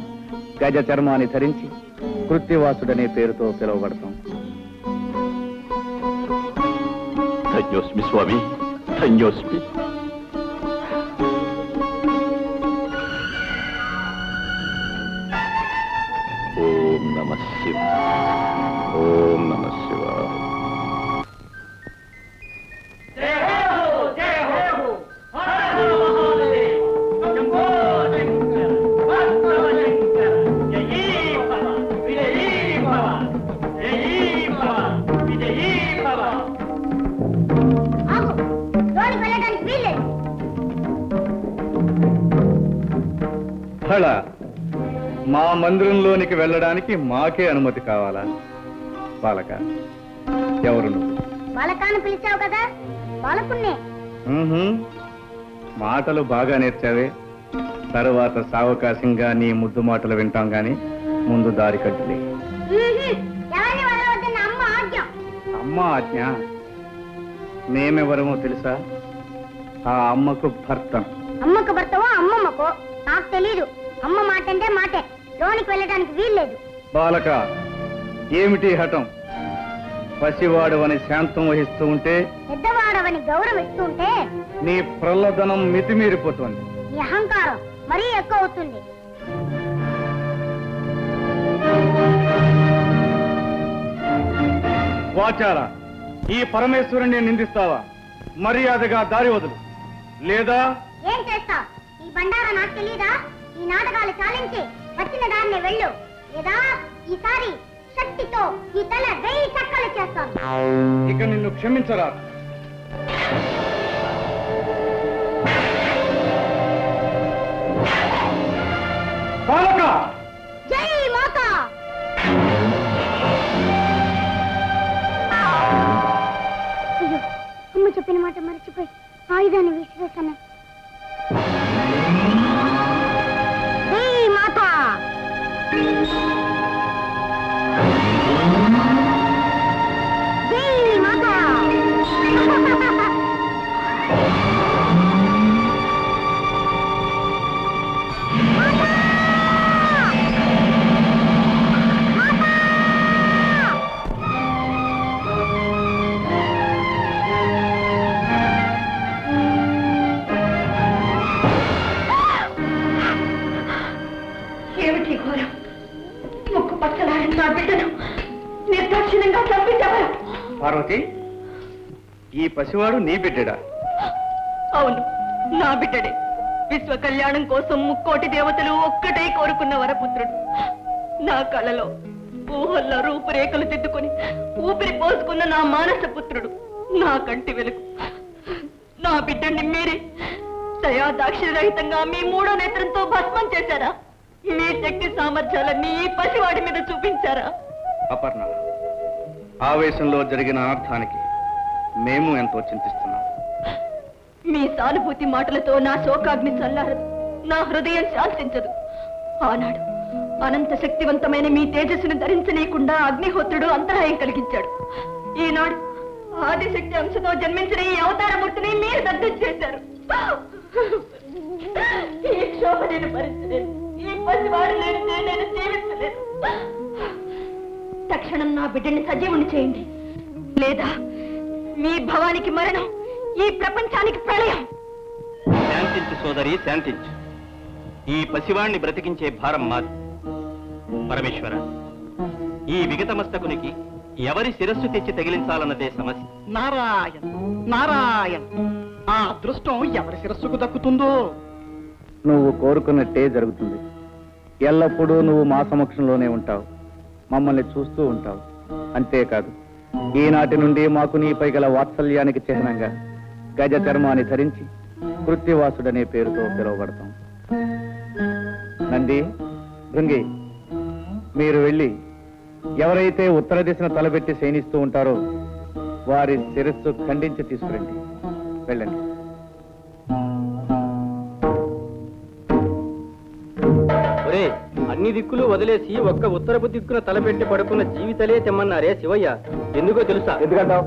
గజ చర్మాన్ని ధరించి కృత్తివాసుడనే పేరుతో పిలువబడతాం. ధన్యోస్మి స్వామి, ధన్యోస్మి. ఓం నమః శివాయ. ఓం నమః శివాయ. ఆగు, లోనికి వెళ్ళడానికి వీల్లేదు. స్థల మా మందిరంలోనికి వెళ్ళడానికి మాకే అనుమతి కావాలా? బాలక, ఎవరు నువ్వు? బాలకాన్ని పిలిచావు కదా, బాలకున్నే. మాటలు బాగా నేర్చావే. తరువాత సావకాశంగా నీ ముద్దు మాటలు వింటాం గాని ముందు దారి కట్టులే. ఎవరిని వదలవద్దన్న అమ్మ ఆజ్ఞ. అమ్మ ఆజ్ఞ? మేమెవరమో తెలుసా? ఆ అమ్మకు భర్త. అమ్మకు భర్తవో అమ్మమ్మకో నాకు తెలీదు. అమ్మ మాట అంటే మాటే, లోనికి వెళ్ళడానికి వీల్లేదు. బాలక, ఏమిటి హఠం? పసివాడవని శాంతం వహిస్తూ ఉంటే, పెద్దవాడవని గౌరవిస్తూ ఉంటే నీ ప్రల్లదనం మితిమీరిపోతుంది. నీ అహంకారం మరీ ఎక్కువ అవుతుంది. వాచారా, ఈ పరమేశ్వరుణ్ణి నిందిస్తావా? మర్యాదగా దారి వదులు, లేదా ఏం చేస్తావు? ఈ బండారా నాకు తెలీదా? ఈ నాటకాలు చాలించి వచ్చిన దారిని వెళ్ళు, లేదా ఈసారి శక్తితో ఈ తల 1000 చక్కలు చేస్తాను. ఇక నిన్ను క్షమించరా. బాలక! జై మాతా! అయ్యో, అమ్మ చెప్పిన మాట మర్చిపోయి ఆయుధాన్ని విసిరేస్తాను. జై మాతా! జై మాతా! ఏమిటి ఘోరం? ముక్కు పచ్చలాడిన నా బిడ్డను నిర్దాక్షిణ్యంగా చంపించావా? పార్వతి, ఈ పసివాడు నీ బిడ్డడా? అవును, నా బిడ్డడే. విశ్వ కళ్యాణం కోసం ముక్కోటి దేవతలు ఒక్కటే కోరుకున్న వరపుత్రుడు. నా కళలో ఊహల్లో రూపురేఖలు దిద్దుకొని ఊపిరి పోసుకున్న నా మానస పుత్రుడు, నా కంటి వెలుగు. నా బిడ్డని మీరే దయా దాక్షిణ్యరహితంగా మీ 3వ నేత్రంతో భస్మం చేశారా? మీ శక్తి సామర్థ్యాలన్నీ ఈ పసివాడి మీద చూపించారా? అపర్ణ, ఆవేశంలో జరిగిన అనర్థానికి మేము ఎంతో చింతిస్తున్నాం. మీ సానుభూతి మాటలతో నా శోకాగ్ని చల్లారదు, నా హృదయం శాంతించదు. ఆనాడు అనంత శక్తివంతమైన మీ తేజస్సును ధరించనీయకుండా అగ్నిహోత్రుడు అంతరాయం కలిగించాడు. ఈనాడు ఆదిశక్తి అంశతో జన్మించిన ఈ అవతారమూర్తిని మీరు దగ్ధం చేశారు. ఈ క్షోభ నేను భరించలేదు. ఈ పసివాడు లేనిదే నేను జీవించలేదు. తక్షణం నా బిడ్డని సజీవుని చేయండి, లేదా మీ భవానికి మరణం, ఈ ప్రపంచానికి ప్రళయం. శాంతించు సోదరి, శాంతించు. ఈ పసివాణ్ణి బ్రతికించే భారం మాది. పరమేశ్వర, ఈ విగతమస్తకునికి ఎవరి శిరస్సు తెచ్చి తగిలించాలన్నదే సమస్య. నారాయణ నారాయణ, ఆ అదృష్టం ఎవరి శిరస్సుకు దక్కుతుందో. నువ్వు కోరుకున్నట్టే జరుగుతుంది. ఎల్లప్పుడూ నువ్వు మా సమక్షంలోనే ఉంటావు, మమ్మల్ని చూస్తూ ఉంటావు. అంతేకాదు, ఈనాటి నుండి మాకు నీపై గల వాత్సల్యానికి చిహ్నంగా గజ చర్మాన్ని ధరించి కృత్తివాసుడనే పేరుతో పిలువబడతాం. నంది, భృంగి, మీరు వెళ్ళి ఎవరైతే ఉత్తర దిశను తలపెట్టి శయనిస్తూ ఉంటారో వారి శిరస్సు ఖండించి తీసుకురండి. వెళ్ళండి. అన్ని దిక్కులు వదిలేసి ఒక్క ఉత్తరపు దిక్కున తలపెట్టి పడుకున్న జీవితలే తెమ్మన్నారే శివయ్య. ఎందుకో తెలుసా? ఎందుకంటావు?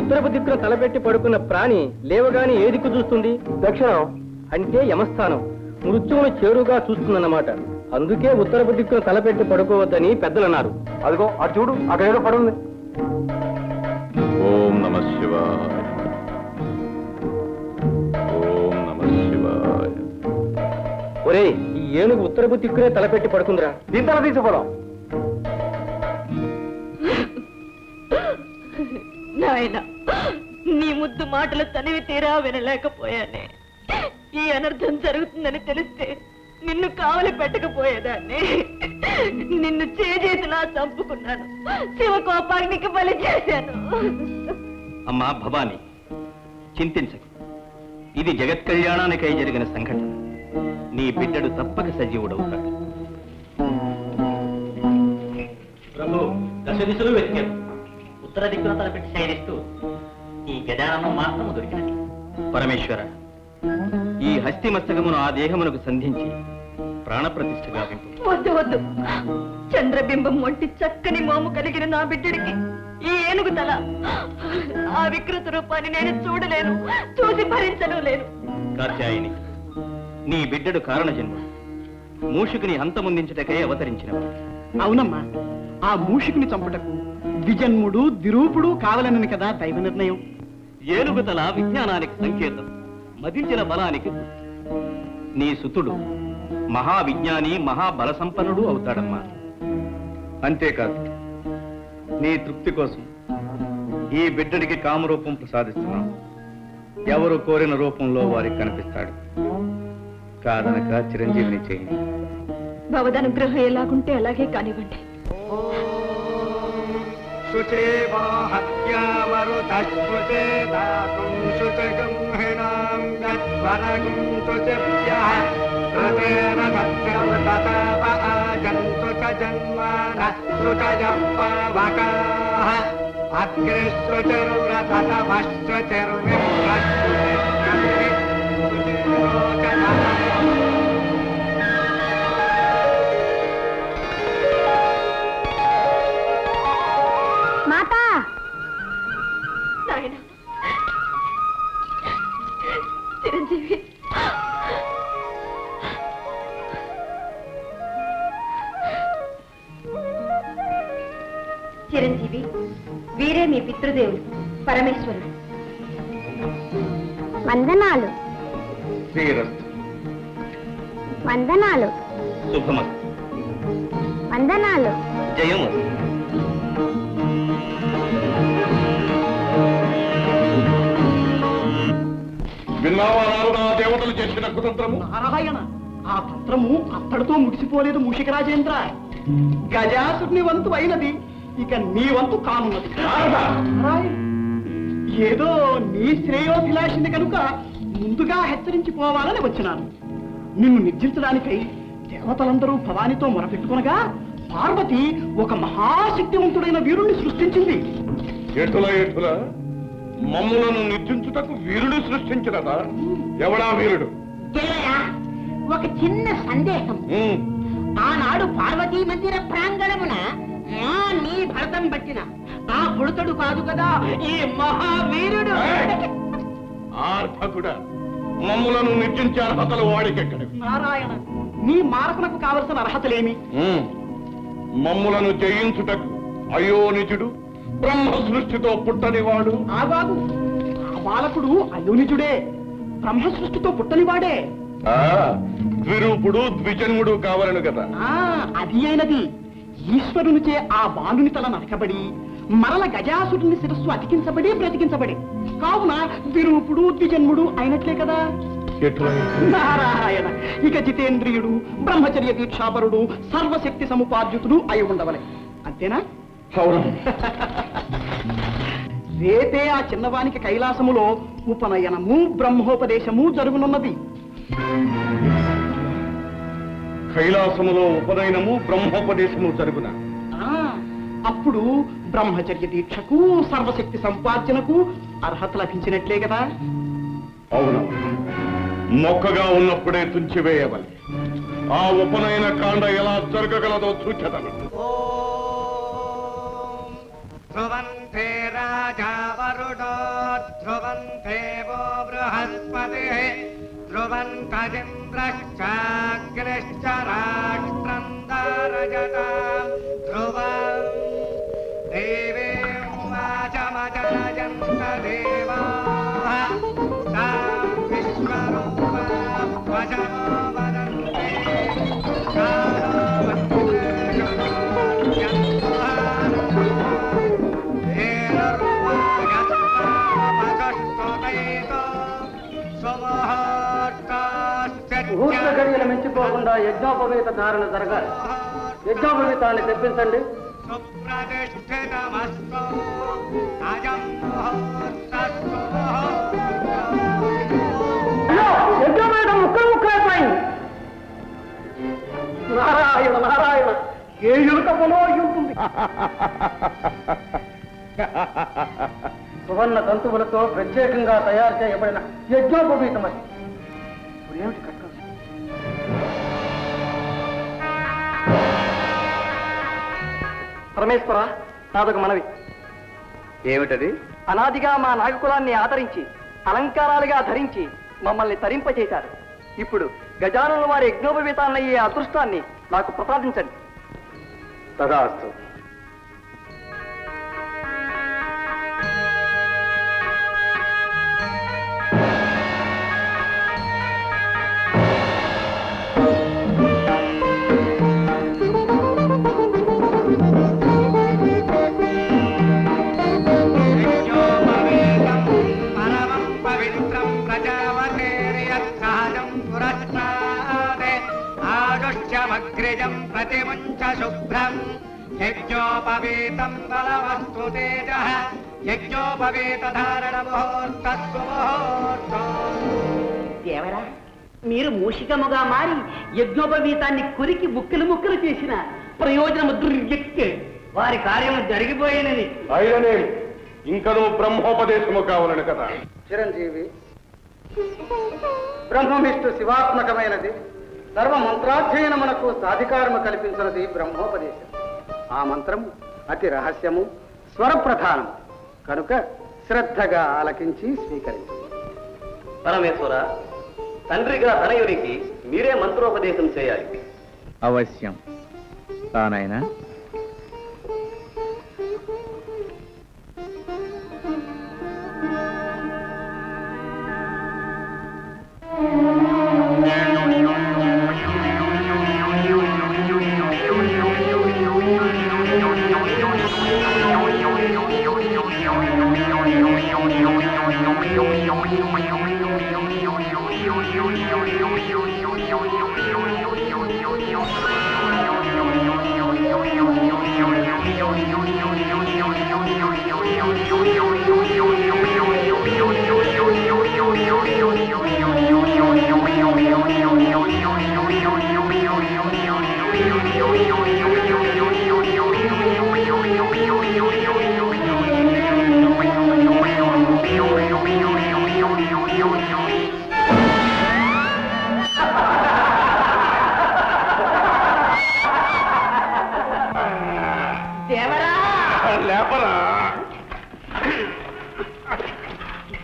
ఉత్తరపు దిక్కున తలపెట్టి పడుకున్న ప్రాణి లేవగాని ఏ దిక్కు చూస్తుంది? దక్షిణం. అంటే యమస్థానం, మృత్యువును చేరుగా చూస్తుందన్నమాట. అందుకే ఉత్తరపు దిక్కున తలపెట్టి పడుకోవద్దని పెద్దలన్నారు. అదిగో అటు చూడు, అక్కడ ఏదో పడుంది. ఓం నమః శివాయ. ఓం నమః శివాయ. ఒరే, ఈ ఏనుగు ఉత్తరపు దిక్కునే తలపెట్టి పడుకుందిరా. దీని తల తీసుకోవడం. నాయన, నీ ముద్దు మాటలు తనివి తీరా వినలేకపోయానే. ఈ అనర్థం జరుగుతుందని తెలిస్తే నిన్ను కావలి పెట్టకపోయేదాన్ని. నిన్ను చేతులా చంపుకున్నాను, శివకోపాగ్నికి బలి చేశాను. అమ్మా భవాని, చింతించకు. ఇది జగత్ కళ్యాణానికై జరిగిన సంఘటన. నీ నీ బిడ్డడు తప్పక సజీవుడవుతాడు. ప్రభు దశ దిశలు వెతికారు. ఉత్తర దిక్కున తలపెట్టి శయనిస్తూ ఈ గజాననం మాత్రము దొరికినది. పరమేశ్వర, ఈ హస్తి మస్తకమును ఆ దేహమునకు సంధించి ప్రాణప్రతిష్ఠ గావింపు. వద్దు వద్దు, చంద్రబింబం వంటి చక్కని మోము కలిగిన నా బిడ్డడికి ఈ ఏనుగు తల, ఆ వికృత రూపాన్ని నేను చూడలేను, చూసి భరించను లేను. కాత్యాయని, నీ బిడ్డడు కారణ జన్ముడు, మూషికుని హంతముందించుటకై అవతరించినవాడు. అవునమ్మా, ఆ మూషికుని చంపుటకు ద్విజన్ముడు దిరూపుడు కావాలనని కదా దైవ నిర్ణయం. ఏనుగుతల విజ్ఞానానికి సంకేతం, మదించిన బలానికి గుర్తు. నీ సుతుడు మహావిజ్ఞాని, మహాబల సంపన్నుడు అవుతాడమ్మా. అంతేకాదు, నీ తృప్తి కోసం ఈ బిడ్డడికి కామరూపం ప్రసాదిస్తున్నాం. ఎవరు కోరిన రూపంలో వారికి కనిపిస్తాడు. కాదనక చిరంజీవిని చేయండి. భవదనుగ్రహం ఎలాగుంటే అలాగే కానివ్వండి. మాతా నాయనా, చిరంజీవి, చిరంజీవి, వీరే మీ పితృదేవుడు పరమేశ్వరుడు. వందనాలు శ్రీరస్తు. వందనాలు శుభమస్తు. వందనాలు. జయము. విన్నావా నారద, ఆ దేవతలు చేసిన కుతంత్రము? నారాయణ, ఆ తంత్రము అత్తడితో ముగిసిపోలేదు మూషిక రాజేంద్ర. గజాసుని వంతు అయినది, ఇక నీ వంతు కానున్నది. నారాయణ, ఏదో నీ శ్రేయోభిలాషిని కనుక ముందుగా హెచ్చరించిపోవాలని వచ్చినాను. నిన్ను నిర్జించడానికై దేవతలందరూ భవానితో మొరపెట్టుకునగా పార్వతి ఒక మహాశక్తివంతుడైన వీరుణ్ణి సృష్టించింది. ఎటుల ఎటుల మమ్ములను నిర్జించుటకు వీరుడు సృష్టించినదా? ఎవడా వీరుడు? ఒక చిన్న సందేహం. ఆనాడు పార్వతీ మందిర ప్రాంగణమున నీ భరతం పట్టిన ఆ పుడతడు కాదు కదా ఈ మహావీరుడు. ఆర్భకుడా, మమ్ములను నిర్జించే అర్హతలు వాడికెక్కడివి? నారాయణ, నీ మారకునకు కావలసిన అర్హతలేమి? మమ్ములను జయించుటకు అయోనిజుడు బ్రహ్మ సృష్టితో పుట్టనివాడు. ఆగాగు, ఆ బాలకుడు అయోనిజుడే, బ్రహ్మ సృష్టితో పుట్టనివాడే. ద్విరూపుడు ద్విజన్ముడు కావాలను కదా. అది అయినది. ఈశ్వరునిచే ఆ బాలుని తల నరకబడి మరల గజాసురుని శిరస్సు అతికించబడి బ్రతికించబడి కావున ద్విరూపుడు ద్విజన్ముడు అయినట్లే కదా. నారాయణ, ఇక జితేంద్రియుడు, బ్రహ్మచర్య దీక్షాపరుడు, సర్వశక్తి సముపార్జితుడు అయి ఉండవలే. అంతేనా? రేపే ఆ చిన్నవానికి కైలాసములో ఉపనయనము బ్రహ్మోపదేశము జరుగునున్నది. కైలాసములో ఉపనయనము బ్రహ్మోపదేశము జరుగున. అప్పుడు బ్రహ్మచర్య దీక్షకు సర్వశక్తి సంపార్జనకు అర్హత లభించినట్లే కదా. అవును, మొక్కగా ఉన్నప్పుడే తుంచివేయవలే. ఆ ఉపనయన కాండ ఎలా జరగగలదో చూచెదను. ధ్రువంతే రాజా వరుడో ధ్రువంతే వో బృహస్పతి ధ్రువంతరింద్రశ్చాగ్నిశ్చ రాష్ట్రం దారజతాం ధ్రువం దేవేం వాచమజాయంత దేవాః తాం విశ్వరూపాం వశమో వదంతే ముహూర్త గడియల మించిపోకుండా యజ్ఞోపవేత ధారణ జరగాలి. యజ్ఞోపవేతాన్ని తెప్పించండి. యజ్ఞోపవేతం ముక్కలు ముక్కలైపోయింది. కేయులక పొలం అయి ఉంటుంది. సువర్ణ తంతువులతో ప్రత్యేకంగా తయారు చేయబడిన యజ్ఞోపవీతం అది. ఇప్పుడు ఏమిటి కట్టం? పరమేశ్వర, నాదొక మనవి. ఏమిటది? అనాదిగా మా నాగకులాన్ని ఆదరించి అలంకారాలుగా ధరించి మమ్మల్ని తరింపచేశారు. ఇప్పుడు గజానుల వారి యజ్ఞోపవీతాన్నయ్యే అదృష్టాన్ని నాకు ప్రసాదించండి. తదాస్తు. యజ్ఞోపవీతం పరమం పవిత్రం ప్రజావతేర్యత్సహజం పురస్కారే ఆదుష్యమగ్రిజం ప్రతిముంచ శుభ్రం యజ్ఞోపవీతం బలవస్తు తేజః యజ్ఞోపవీత ధారణ ముహూర్తస్సు ముహూర్తం. దేవరా, మీరు మూషికముగా మారి యజ్ఞోపవీతాన్ని కురికి ముక్కలు ముక్కలు చేసిన ప్రయోజనము దుర్యక్తే. వారి కార్యము జరిగిపోయినది. అయిననే ఇంకనూ బ్రహ్మోపదేశము కావాలని కదా. చిరంజీవి, బ్రహ్మవిష్ణు శివాత్మకమైనది. సర్వ మంత్రాధ్యయనమునకు సాధికారము కల్పించినది బ్రహ్మోపదేశం. ఆ మంత్రము అతి రహస్యము, స్వరప్రధానము కనుక శ్రద్ధగా ఆలకించి స్వీకరించు. పరమేశ్వర, తండ్రిగా తనయునికి మీరే మంత్రోపదేశం చేయాలి. అవశ్యం. తానైనా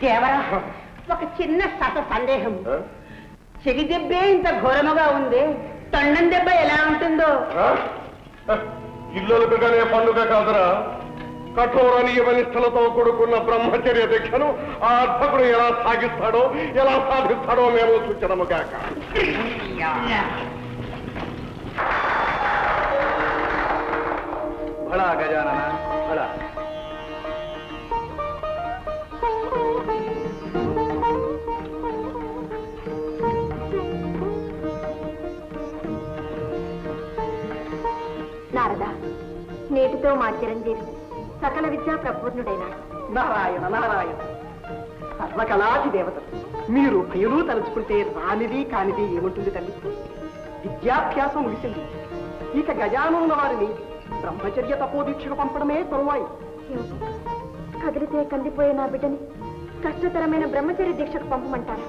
దేవరా, ఒక చిన్న సందేహం. చెవి దెబ్బే ఇంత ఘోరముగా ఉంది, తొండం దెబ్బ ఎలా ఉంటుందో? ఇల్లలుకగానే పండుగ కాదురా. కఠోర నియమనిష్టలతో కూడుకున్న బ్రహ్మచర్య దీక్షను ఆ అర్భకుడు ఎలా సాగిస్తాడో, ఎలా సాధిస్తాడో మేము సూచనము కాక. భళా గజానన, భళా. నారద, నేటితో మా చిరంజీవి సకల విద్యా ప్రపూర్ణుడైనాడు. నారాయణ నారాయణ, సర్వకళాది దేవతలు మీరు భయులు తలుచుకుంటే రానిది కానిది ఏముంటుంది తల్లి? విద్యాభ్యాసం ముగిసింది. ఇక గజానుల వారిని బ్రహ్మచర్య తపోదీక్షకు పంపడమే తరువాయి. కదిలితే కందిపోయే నా బిడ్డని కష్టతరమైన బ్రహ్మచర్య దీక్షకు పంపమంటారా?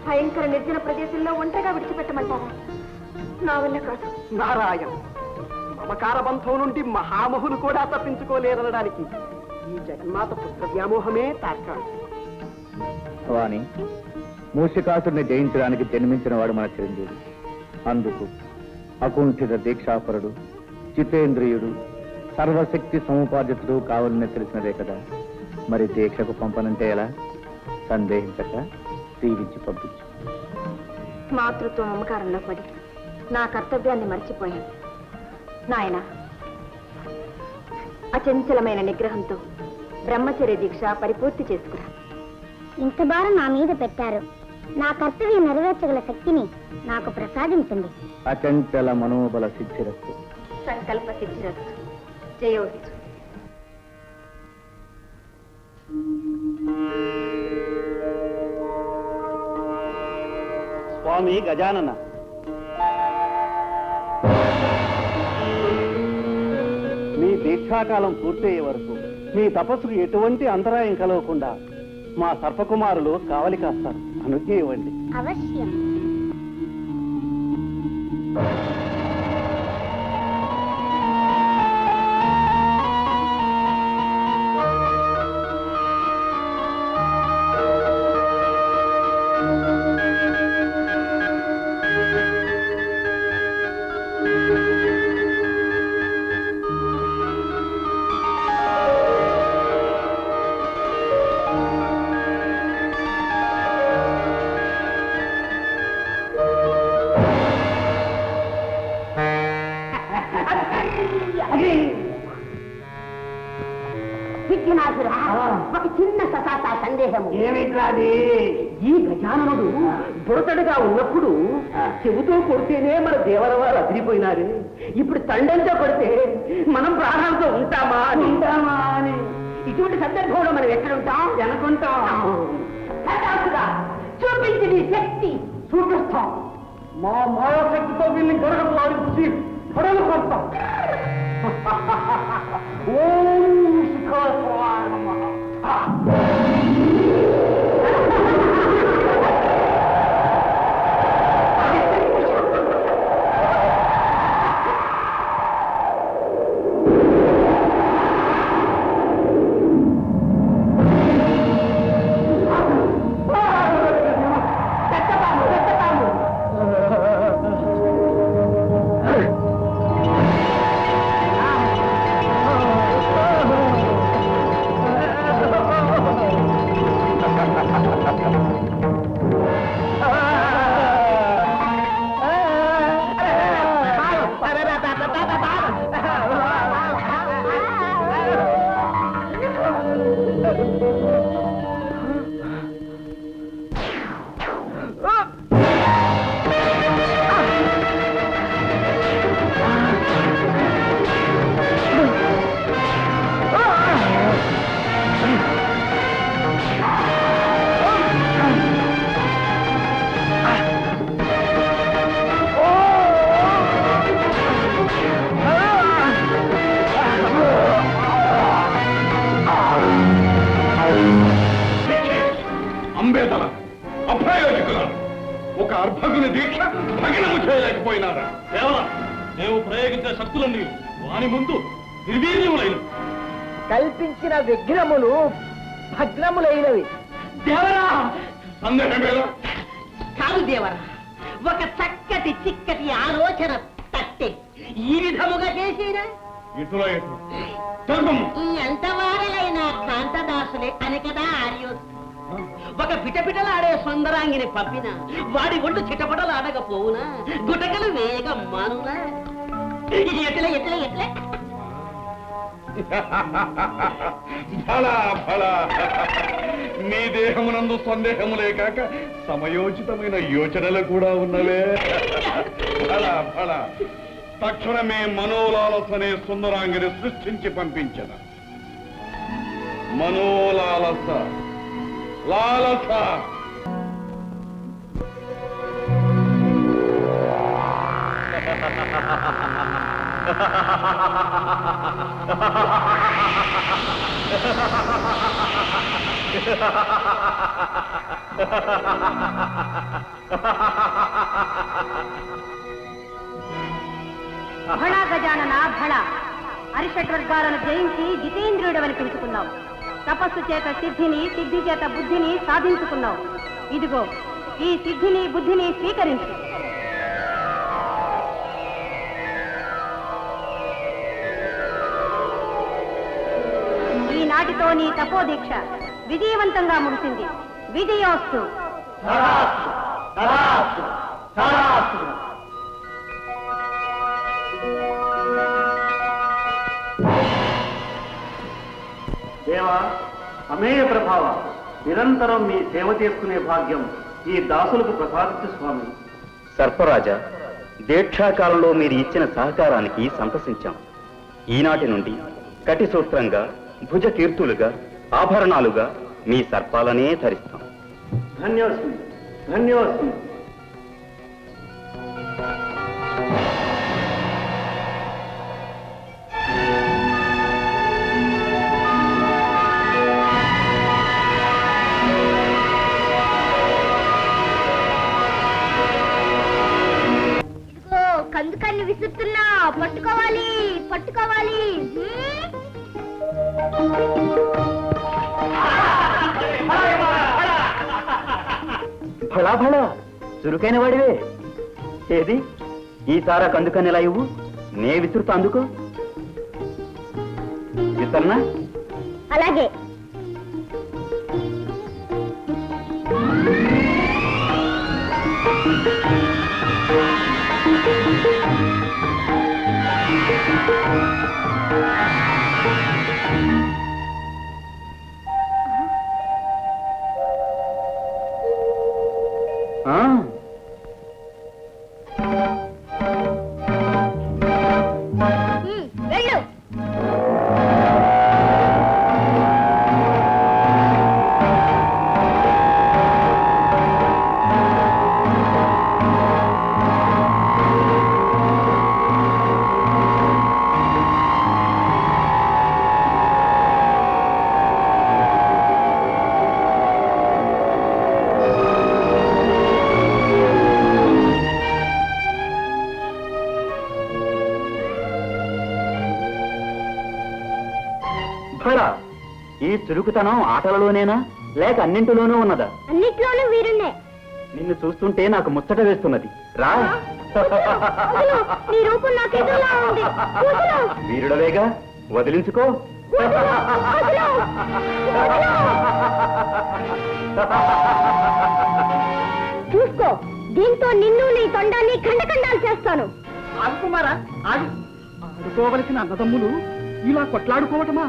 భయంకర నిర్జన ప్రదేశంలో ఒంటరిగా విడిచిపెట్టమంటారా? నా వల్ల కాదు. నారాయణ, మమకార బంధం నుండి మహామహులు కూడా తప్పించుకోలేరనడానికి ఈ జగన్మాత పుత్ర వ్యామోహమే తార్కాణం. వాణి, మూషికాసుడిని జయించడానికి జన్మించిన వాడు మన చిరంజీవి. అందుకు అకుంఠిత దీక్షాపరుడు, జితేంద్రియుడు, సర్వశక్తి సముపార్జితుడు కావాలని తెలిసినదే కదా. మరి దీక్షకు పంపనంటే ఎలా? సందేహించక దీవించి పంపించు. మాతృత్వ మమకారంలో పడి నా కర్తవ్యాన్ని మర్చిపోయాను. నాయన, అచంచలమైన నిగ్రహంతో బ్రహ్మచర్య దీక్ష పరిపూర్తి చేసుకురా. ఇంత భారం నా మీద పెట్టారు. నా కర్తవ్యం నెరవేర్చగల శక్తిని నాకు ప్రసాదించండి. అచంచల మనోబల సిద్ధిరస్తు. సంకల్ప సిద్ధిరస్తు. జయోస్తు. స్వామి గజానన, దీక్షాకాలం పూర్తయ్యే వరకు మీ తపస్సుకు ఎటువంటి అంతరాయం కలగకుండా మా సర్పకుమారులు కావలి కాస్తారు. అనుజ్ఞ ఇవ్వండి. అవశ్యం. ఒక చిన్న సందేహము ఏమిట్రాది? ఈ గజాననుడు బుడతడుగా ఉన్నప్పుడు చెబుతో కొడితేనే మన దేవరవారు అదిరిపోయినారు. ఇప్పుడు తండంతో కొడితే మనం ప్రాణాలతో ఉంటామా అని ఇటువంటి సందర్భంలో మనం ఎక్కడుంటాం? అనుకుంటాం. చూపించి నీ శక్తి చూపిస్తాం. మా మాయాశక్తితో వీళ్ళని గొడవ వారించి గొడవలు కొడతాం. ఓం శిఖరాయ నమః. అంబేదల అప్రయోజకుల ఒక అర్భకుని దీక్ష భగ్నము చేయలేకపోయినారా? కేవలం మేము ప్రయోగించే శక్తులన్నీ వాని ముందు నిర్వీర్యములైన కల్పించిన విగ్రహములు భగ్నములైనవి. దేవరా సందేహమేలా? కాదు దేవరా, ఒక చక్కటి చిక్కటి ఆలోచన తట్టే ఈ విధముగా చేసిన ఇటులో ఎటు తెలుపము. ఎంత వారలైన కాంతదాసులే అని కదా ఆర్యో. ఒక పిటపిటలాడే సుందరాంగిని పంపిన వాడి ఒళ్ళు చిటపటలాడకపోవునా? గుటకలు వేయక మానునా? ఎట్లా ఎట్లా ఎట్లా ఫలా ఫలా నీ దేహమునందు సందేహములే కాక సమయోచితమైన యోచనలు కూడా ఉన్నవే. ఫలా ఫలా తక్షణమే మనోలాలసనే సుందరాంగిని సృష్టించి పంపించద. మనోలాలస లాలస భళ గజానన భళ. అరిషడ్వర్గాలను జయించి జితేంద్రియుడవని పిలుచుకున్నావు. తపస్సు చేత సిద్ధిని, సిద్ధి చేత బుద్ధిని సాధించుకున్నావు. ఇదిగో ఈ సిద్ధిని బుద్ధిని స్వీకరించు. ఈనాటితో నీ తపోదీక్ష విజయవంతంగా ముగిసింది. విజయోస్తు. దేవా, అమేయ ప్రభావ, నిరంతరం మీ సేవ చేసుకునే భాగ్యం ఈ దాసులకు ప్రసాదించు స్వామి. సర్పరాజా, దీక్షాకాలంలో మీరు ఇచ్చిన సహకారానికి సంతసించాం. ఈనాటి నుండి కటి సూత్రంగా, భుజ కీర్తులుగా, ఆభరణాలుగా మీ సర్పాలనే ధరిస్తాం. ధన్యోస్మి, ధన్యోస్మి. కందుకన్ని విసురుతున్నా, పట్టుకోవాలి పట్టుకోవాలి. భళా భళా చురుకైన వాడివే. ఏది ఈసారా కందుకని ఎలా ఇవ్వు, నే విసురుతా అందుకో. విసరనా? అలాగే. వెళ్ళు. ఈ చురుకుతనం ఆటలలోనేనా లేక అన్నింటిలోనూ ఉన్నదా? అన్నిట్లోనూ వీరున్నే. నిన్ను చూస్తుంటే నాకు ముచ్చట వేస్తున్నది. రా. నీ రూపం నాకెదురులా ఉంది. వీరుడవేగా, వదిలించుకో. చూసుకో, దీంతో నిన్ను నీ తొండాన్ని ఖండఖండాలు చేస్తాను. ఆగుకుమారా, ఆగు. ఆడుకోవలసిన అన్నదమ్ములు ఇలా కొట్లాడుకోవటమా?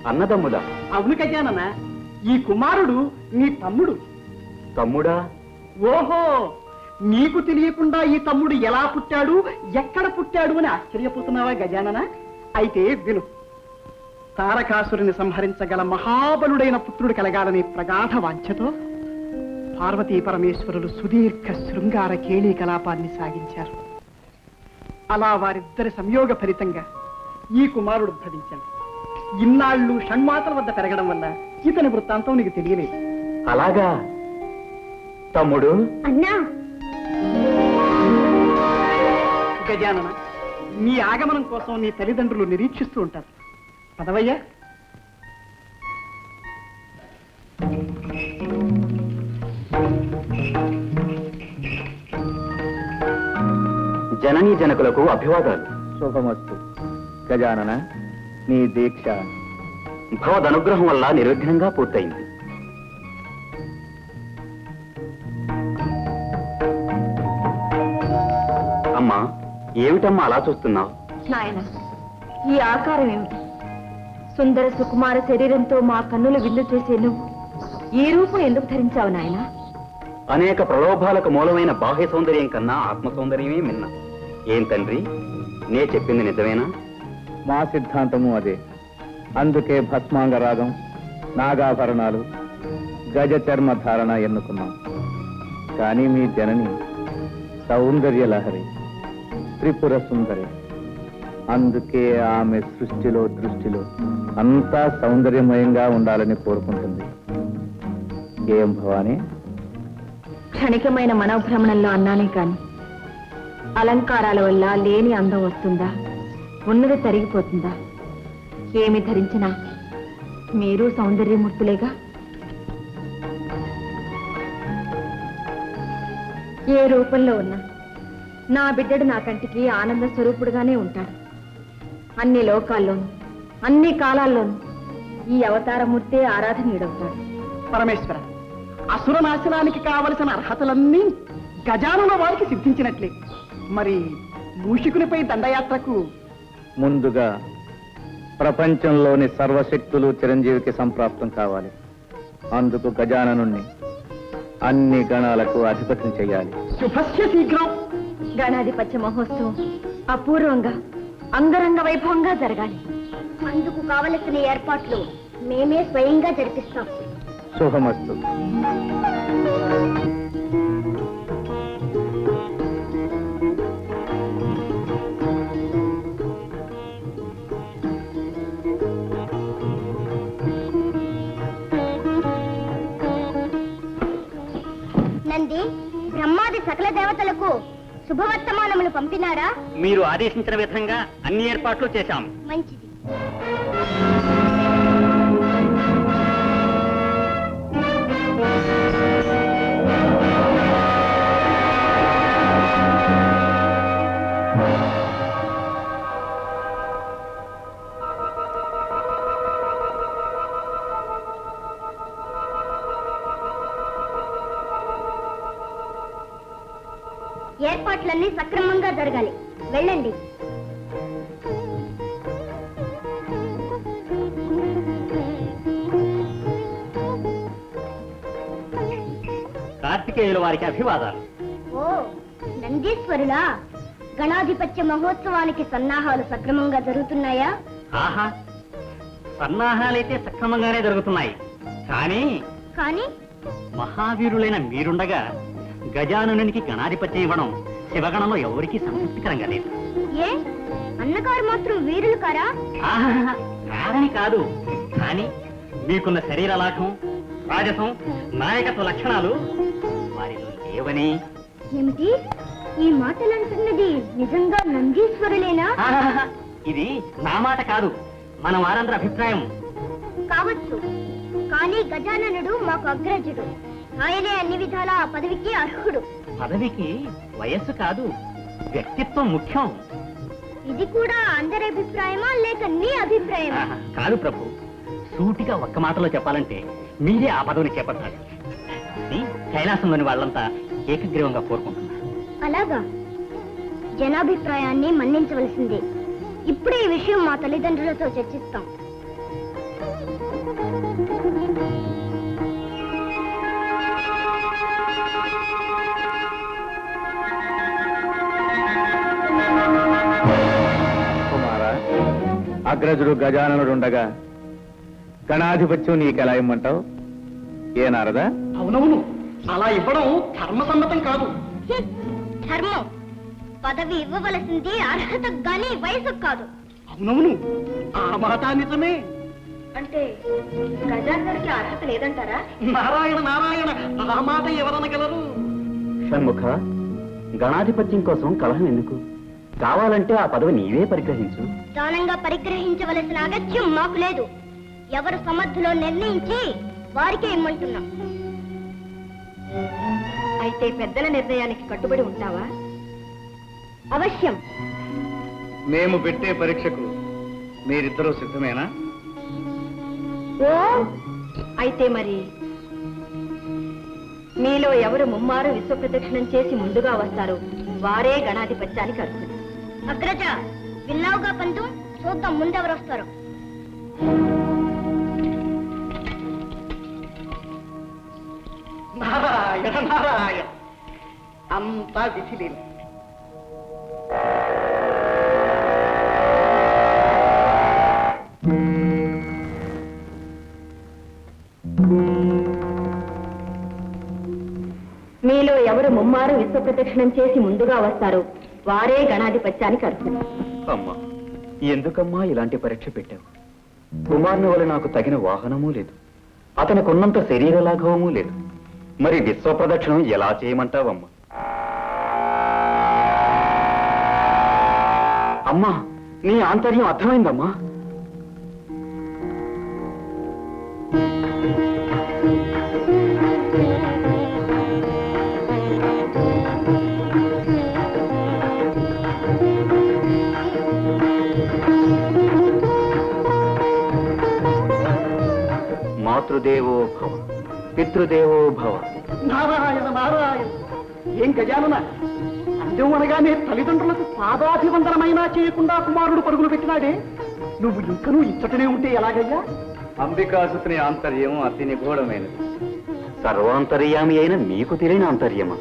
అన్నదమ్ములా? అవును గజానన, ఈ కుమారుడు నీ తమ్ముడు. తమ్ముడా? ఓహో, నీకు తెలియకుండా ఈ తమ్ముడు ఎలా పుట్టాడు, ఎక్కడ పుట్టాడు అని ఆశ్చర్యపోతున్నావా గజానన? అయితే విను. తారకాసురుని సంహరించగల మహాబలుడైన పుత్రుడు కలగాలనే ప్రగాఢ వాంఛతో పార్వతీ పరమేశ్వరులు సుదీర్ఘ శృంగార కేళీ కలాపాన్ని సాగించారు. అలా వారిద్దరి సంయోగ ఫలితంగా ఈ కుమారుడు ఉద్భవించాడు. ఇన్నాళ్ళు షణ్మాతల వద్ద పెరగడం వల్ల ఇతని వృత్తాంతం నీకు తెలియలేదు. అలాగా తమ్ముడు? అన్నా, గజానన, నీ ఆగమనం కోసం నీ తల్లిదండ్రులు నిరీక్షిస్తూ ఉంటారు. పదవయ్యా. జననీ జనకులకు అభివాదాలు. శుభమస్తు. గజానన, నీ దీక్ష భగవదనుగ్రహం వల్ల నిర్విఘ్నంగా పూర్తయింది. అమ్మా, ఏమిటమ్మా అలా చూస్తున్నావు? నాయన, ఈ ఆకారం ఏమిటి? సుందర సుకుమార శరీరంతో మా కన్నులు విందు చేసే నువ్వు ఈ రూపం ఎందుకు ధరించావు నాయన? అనేక ప్రలోభాలకు మూలమైన బాహ్య సౌందర్యం కన్నా ఆత్మ సౌందర్యమే మిన్న. ఏం తండ్రి, నే చెప్పింది నిజమేనా? మా సిద్ధాంతము అదే. అందుకే భస్మాంగ రాగం, నాగాభరణాలు, గజ చర్మ ధారణ ఎన్నుకున్నాం. కానీ మీ జనని సౌందర్య లహరి, త్రిపుర సుందరి. అందుకే ఆమె సృష్టిలో దృష్టిలో అంతా సౌందర్యమయంగా ఉండాలని కోరుకుంటుంది. ఏం భవానీ? క్షణికమైన మనోభ్రమణంలో అన్నానే కాని అలంకారాల వల్ల లేని అందం వస్తుందా, ఉన్నది తరిగిపోతుందా? ఏమి ధరించినా మీరు సౌందర్యమూర్తులేగా. ఏ రూపంలో ఉన్నా నా బిడ్డడు నా కంటికి ఆనంద స్వరూపుడుగానే ఉంటాడు. అన్ని లోకాల్లోనూ అన్ని కాలాల్లోనూ ఈ అవతారమూర్తే ఆరాధనీయుడవుతాడు. పరమేశ్వర, అసుర నాశనానికి కావలసిన అర్హతలన్నీ గజానన వారికి సిద్ధించినట్లే. మరి మూషికునిపై దండయాత్రకు ముందుగా ప్రపంచంలోని సర్వశక్తులు చిరంజీవికి సంప్రాప్తం కావాలి. అందుకు గజాననుణ్ణి అన్ని గణాలకు అధిపత్యం చేయాలి. శుభస్య శీఘ్రం. గణాధిపత్య మహోత్సవం అపూర్వంగా అంగరంగ వైభవంగా జరగాలి. అందుకు కావలసిన ఏర్పాట్లు మేమే స్వయంగా జరిపిస్తాం. శుభమస్తు. నంది, బ్రహ్మాది సకల దేవతలకు శుభవర్తమానములు పంపినారా? మీరు ఆదేశించిన విధంగా అన్ని ఏర్పాట్లు చేశాం. మంచిది. ఏర్పాట్లన్నీ సక్రమంగా జరగాలి. వెళ్ళండి. కార్తికేయుల వారికి అభివాదాలు. ఓ నందీశ్వరులా, గణాధిపత్య మహోత్సవానికి సన్నాహాలు సక్రమంగా జరుగుతున్నాయా? ఆహా, సన్నాహాలైతే సక్రమంగానే జరుగుతున్నాయి. కానీ కానీ మహావీరులైన మీరుండగా గజాననునికి గణాధిపత్యం ఇవ్వడం శివగణంలో ఎవరికీ సంతృప్తికరంగా లేదు. ఏ అన్నగారు మాత్రం వీరులు కారా? ఆహా, కారని కాదు. కానీ మీకున్న శరీర లాఘం, రాజసం, నాయకత్వ లక్షణాలు వారిలో లేవని. ఏమిటి ఈ మాటలంటున్నది? నిజంగా నందీశ్వరులేనా? ఆహాహా, ఇది నా మాట కాదు, మన వారందరి అభిప్రాయం. కావచ్చు, కానీ గజాననుడు మాకు అగ్రజుడు. ఆయనే అన్ని విధాలా ఆ పదవికి అర్హుడు. పదవికి వయస్సు కాదు, వ్యక్తిత్వం ముఖ్యం. ఇది కూడా అందరి అభిప్రాయమా లేక నీ అభిప్రాయమా? ఆహా, కాదు ప్రభు, సూటిగా ఒక్క మాటలో చెప్పాలంటే మీరే ఆ పదవిని చేపట్టాలి. ఇది కైలాసంలోని వాళ్ళంతా ఏకగ్రీవంగా కోరుకుంటున్నారు. అలాగా? జనాభిప్రాయాన్ని మన్నించవలసిందే. ఇప్పుడే ఈ విషయం మా తల్లిదండ్రులతో చర్చిస్తాం. కుమారా, అగ్రజుడు గజాననుడుండగా గణాధిపత్యం నీకెలా ఇమ్మంటావు? ఏ నారదా? అవునవును, అలా ఇవ్వడం ధర్మసమ్మతం కాదు. ధర్మం పదవి ఇవ్వవలసింది అర్హతకు గాని వయసుకు కాదు. అవునవును, ఆ మాట నిజమే. అంటే గజాననుడికి అర్హత లేదంటారా? నారాయణ నారాయణ, ఆ మాట ఎవరనగలరు? షణ్ముఖ, గణాధిపత్యం కోసం కలహం ఎందుకు? కావాలంటే ఆ పదవి నీవే పరిగ్రహించు. దానంగా పరిగ్రహించవలసిన అగత్యం మాకు లేదు. ఎవరు సమర్థులో నిర్ణయించి వారికే ఇమ్మంటున్నాం. అయితే పెద్దల నిర్ణయానికి కట్టుబడి ఉంటావా? అవశ్యం. మేము పెట్టే పరీక్షకు మీరిద్దరూ సిద్ధమేనా? ఓ అయితే మరి మీలో ఎవరు ముమ్మారు విశ్వప్రదక్షిణం చేసి ముందుగా వస్తారు వారే గణాధిపత్యానికి అర్హులు. అగ్రజ, విన్నావుగా పంతు, చూద్దాం ముందెవరు వస్తారు. నారాయణ నారాయణ, అంతా విధిలేదు. మీలో ఎవరు ముమ్మారు విశ్వప్రదక్షిణం చేసి ముందుగా వస్తారు వారే గణాధిపత్యానికి అర్హులు. అమ్మా, ఎందుకమ్మా ఇలాంటి పరీక్ష పెట్టావు? కుమారుని వల్ల నాకు తగిన వాహనమూ లేదు, అతనికి ఉన్నంత శరీర లాఘవమూ లేదు. మరి విశ్వప్రదక్షిణం ఎలా చేయమంటావమ్మా? అమ్మా, నీ ఆంతర్యం అర్థమైందమ్మా. మాతృదేవో భవ, పితృదేవో భవ. నారాయణ నారాయణ, ఏం గజానన, అందం అనగానే తల్లిదండ్రులకు పాదాభివందనమైనా చేయకుండా కుమారుడు పరుగులు పెట్టినాడే, నువ్వు ఇంకనూ ఇచ్చటనే ఉంటే ఎలాగయ్యా? అంబికాసుని ఆంతర్యం అతి నిగూఢమైనది. సర్వాంతర్యామి అయిన మీకు తెలియని ఆంతర్యమా?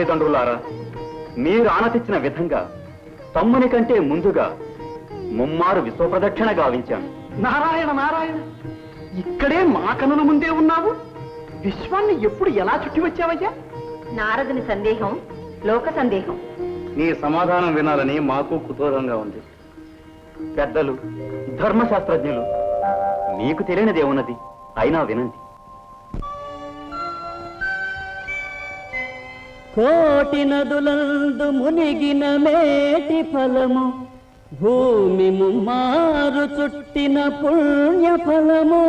తల్లిదండ్రులారా, మీరు ఆనతిచ్చిన విధంగా తమ్ముని కంటే ముందుగా ముమ్మారు విశ్వప్రదక్షిణ గావించాను. నారాయణ నారాయణ, ఇక్కడే మా కనుల ముందే ఉన్నావు. విశ్వాన్ని ఎప్పుడు ఎలా చుట్టి వచ్చావయ్యా? నారదుని సందేహం లోక సందేహం. నీ సమాధానం వినాలని మాకు కుతూహలంగా ఉంది. పెద్దలు, ధర్మశాస్త్రజ్ఞులు, మీకు తెలియనిదేమున్నది, అయినా వినండి. కోటి నదులందు మునిగిన మేటి ఫలము, భూమి ముమ్మారు చుట్టిన పుణ్య ఫలము,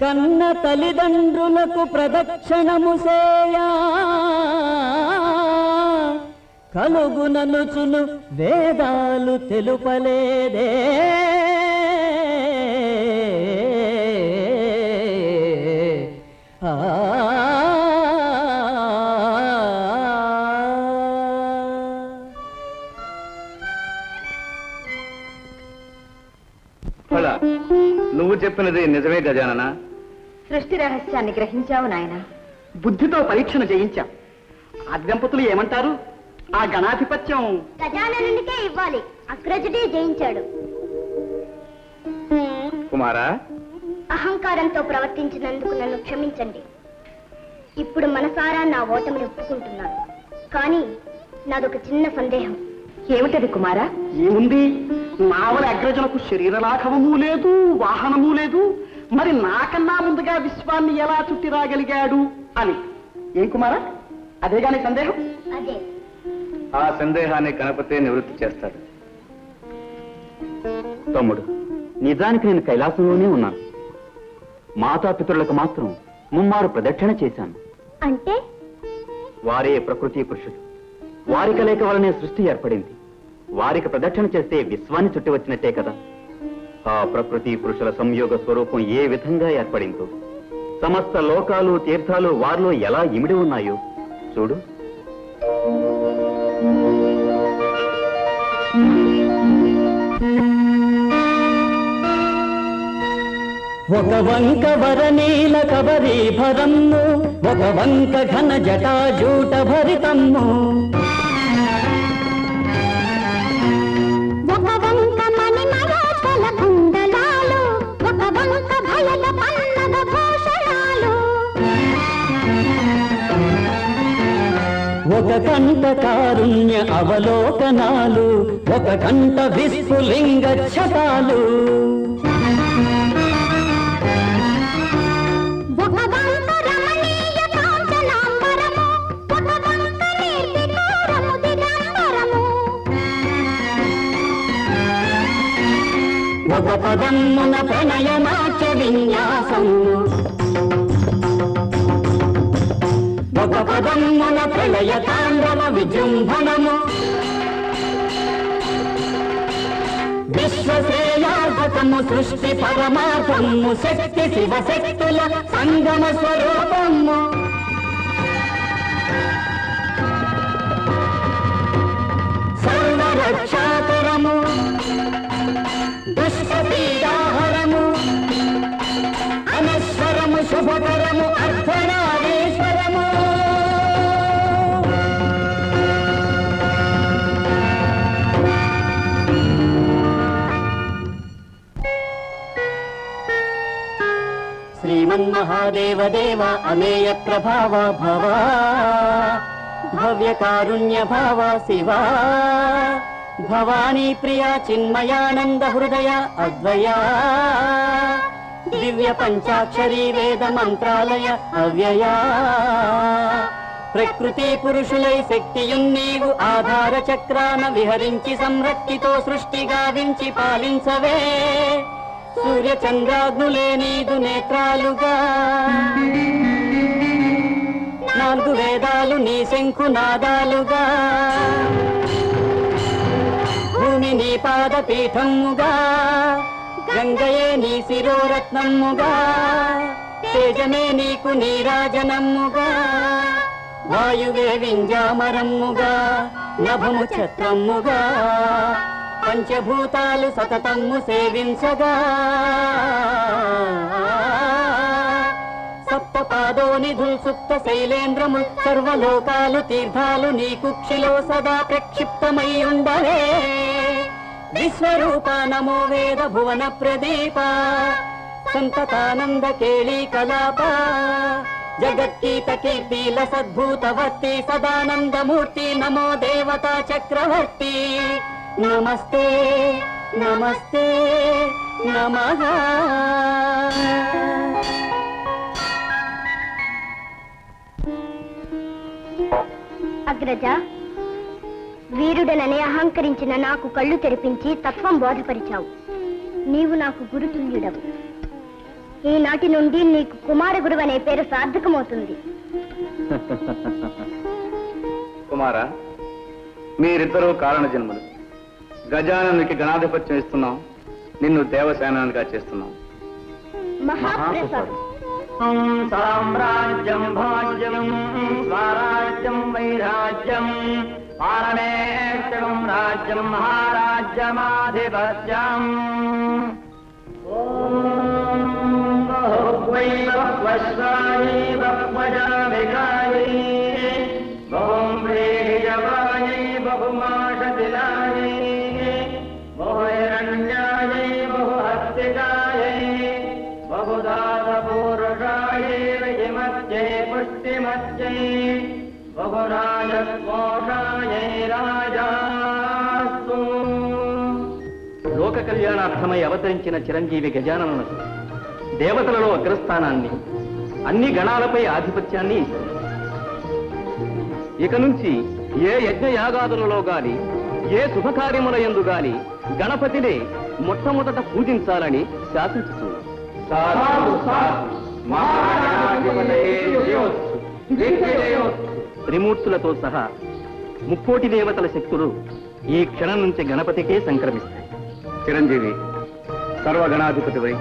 కన్న తల్లిదండ్రులకు ప్రదక్షిణము సేయా కలుగుననుచును వేదాలు తెలుపలేదే. నువ్వు చెప్పినది నిజమే గజానన. సృష్టి రహస్యాన్ని గ్రహించావు నాయన. బుద్ధితో పరీక్షను జయించాం. ఆ దంపతులు ఏమంటారు? ఆ గణాధిపత్యం గజాననునికే ఇవ్వాలి. అగ్రజుడే జయించాడు. కుమారా, అహంకారంతో ప్రవర్తించినందుకు నన్ను క్షమించండి. ఇప్పుడు మనసారా నా ఓటమిని ఒప్పుకుంటున్నాను. కానీ నాదొక చిన్న సందేహం. ఏమిటది కుమారా? ఏముంది? నావల అగ్రజులకు శరీర లాఘవము లేదు, వాహనము లేదు. మరి నాకన్నా ముందుగా విశ్వాన్ని ఎలా చుట్టి రాగలిగాడు అని. ఏం కుమారా, అదేగాని సందేహం? అదే. ఆ సందేహాన్ని గణపతే నివృత్తి చేస్తాడు. తమ్ముడు, నిజానికి నేను కైలాసంలోనే ఉన్నాను. మాతాపితరులకు మాత్రం ముమ్మారు ప్రదక్షిణ చేశాను. అంటే వారే ప్రకృతి పురుషుడు. వారి కలయిక వలనే సృష్టి ఏర్పడింది. వారికి ప్రదక్షిణ చేస్తే విశ్వాన్ని చుట్టి వచ్చినట్టే కదా. ఆ ప్రకృతి పురుషుల సంయోగ స్వరూపం ఏ విధంగా ఏర్పడిందో, సమస్త లోకాలు తీర్థాలు వారిలో ఎలా ఇమిడి ఉన్నాయో చూడు. ఒక వంక వరనీల కబరీభరమ్ము, ఒక వంక ఘన జటాజూట భరితమ్ము, ఒక వంక మణిమరాచల కుండలాలు, ఒక వంక భయల పన్నగ భూషణాలు, ఒక కంట కారుణ్య అవలోకనాలు, ఒక కంట విస్ఫులింగ ఛటాలు, ఒక వంక రమణీయ కాంచనాంబరము, ఒక వంక నిర్వికారము దిగంబరము, ఒక పదమ్మున ప్రణయనాట్య విన్యాసము, ఒక పదమ్మున ప్రళయ తాండవ విజృంభణము, విశ్వశ్రేయార్భకము సృష్టి పరమార్థము, శక్తి శివశక్తుల సంగమ స్వరూపము, సర్వరక్షాకరము, దుష్టపీడాహరము, అనశ్వరము, శుభకరము, అర్ధనారీశ్వరము. శ్రీమన్మహాదేవ దేవ అమేయ ప్రభావ భవ, భవ్య కారుణ్య భావ శివ, భవానీ ప్రియా చిన్మయానంద హృదయ అద్వయా, దివ్య పంచాక్షరీ వేద మంత్రాలయ అవ్యయా, ప్రకృతి పురుషులై శక్తియున్నీవు ఆధార చక్రాన విహరించి సంరక్తితో సృష్టి గావించి పాలించవే, సూర్య చంద్రాగ్నులే నీదు నేత్రాలుగా, నాలుగు వేదాలు నీ శంఖునాదాలుగా, భూమి నీ పాదపీఠముగా, గంగయే నీ శిరోరత్నముగా, తేజమే నీకు నీరాజనముగా, వాయువే వింజామరముగా, నభము ఛత్రముగా, పంచభూతాలు సతతమ్ము సేవించగా, సప్త పాదోనిధుల్ సుప్త శైలేంద్రము సర్వలోకాలు తీర్థాలు నీ కుక్షిలో సదా ప్రక్షిప్తమై ఉండవే విశ్వరూప నమో వేద భువన ప్రదీప సంతతానంద కేళీ కలాప జగత్కీత కీర్తిల సద్భూతవర్తి సదానందమూర్తి నమో దేవతా చక్రవర్తి నమస్తే నమస్తే నమః. అగ్రజ, వీరుడనని అహంకరించిన నాకు కళ్ళు తెరిపించి తత్వం బోధపరిచావు. నీవు నాకు గురుతుల్యుడవు. ఈనాటి నుండి నీకు కుమార గురువు అనే పేరు సార్థకమవుతుంది. కుమార, మీరిద్దరూ కారణ జన్మలు. గజాననునికి గణాధిపత్యం ఇస్తున్నాం, నిన్ను దేవసేనానిగా చేస్తున్నాం. మహాప్రసాదం. సామ్రాజ్యం భాగ్యం స్వరాజ్యం వైరాజ్యం పాలనేష్టం రాజ్యం మహారాజ్యమాధిపత్యం. లోక కళ్యాణార్థమై అవతరించిన చిరంజీవి గజాననులకు దేవతలలో అగ్రస్థానాన్ని, అన్ని గణాలపై ఆధిపత్యాన్ని ఇస్తుంది. ఇక నుంచి ఏ యజ్ఞయాగాదులలో గాని ఏ శుభకార్యముల యందు గాని గణపతిని మొట్టమొదట పూజించాలని శాసించుతుంది. త్రిమూర్తులతో సహా ముక్కోటి దేవతల శక్తులు ఈ క్షణం నుంచి గణపతికే సంక్రమిస్తాయి. చిరంజీవి, సర్వగణాధిపతివై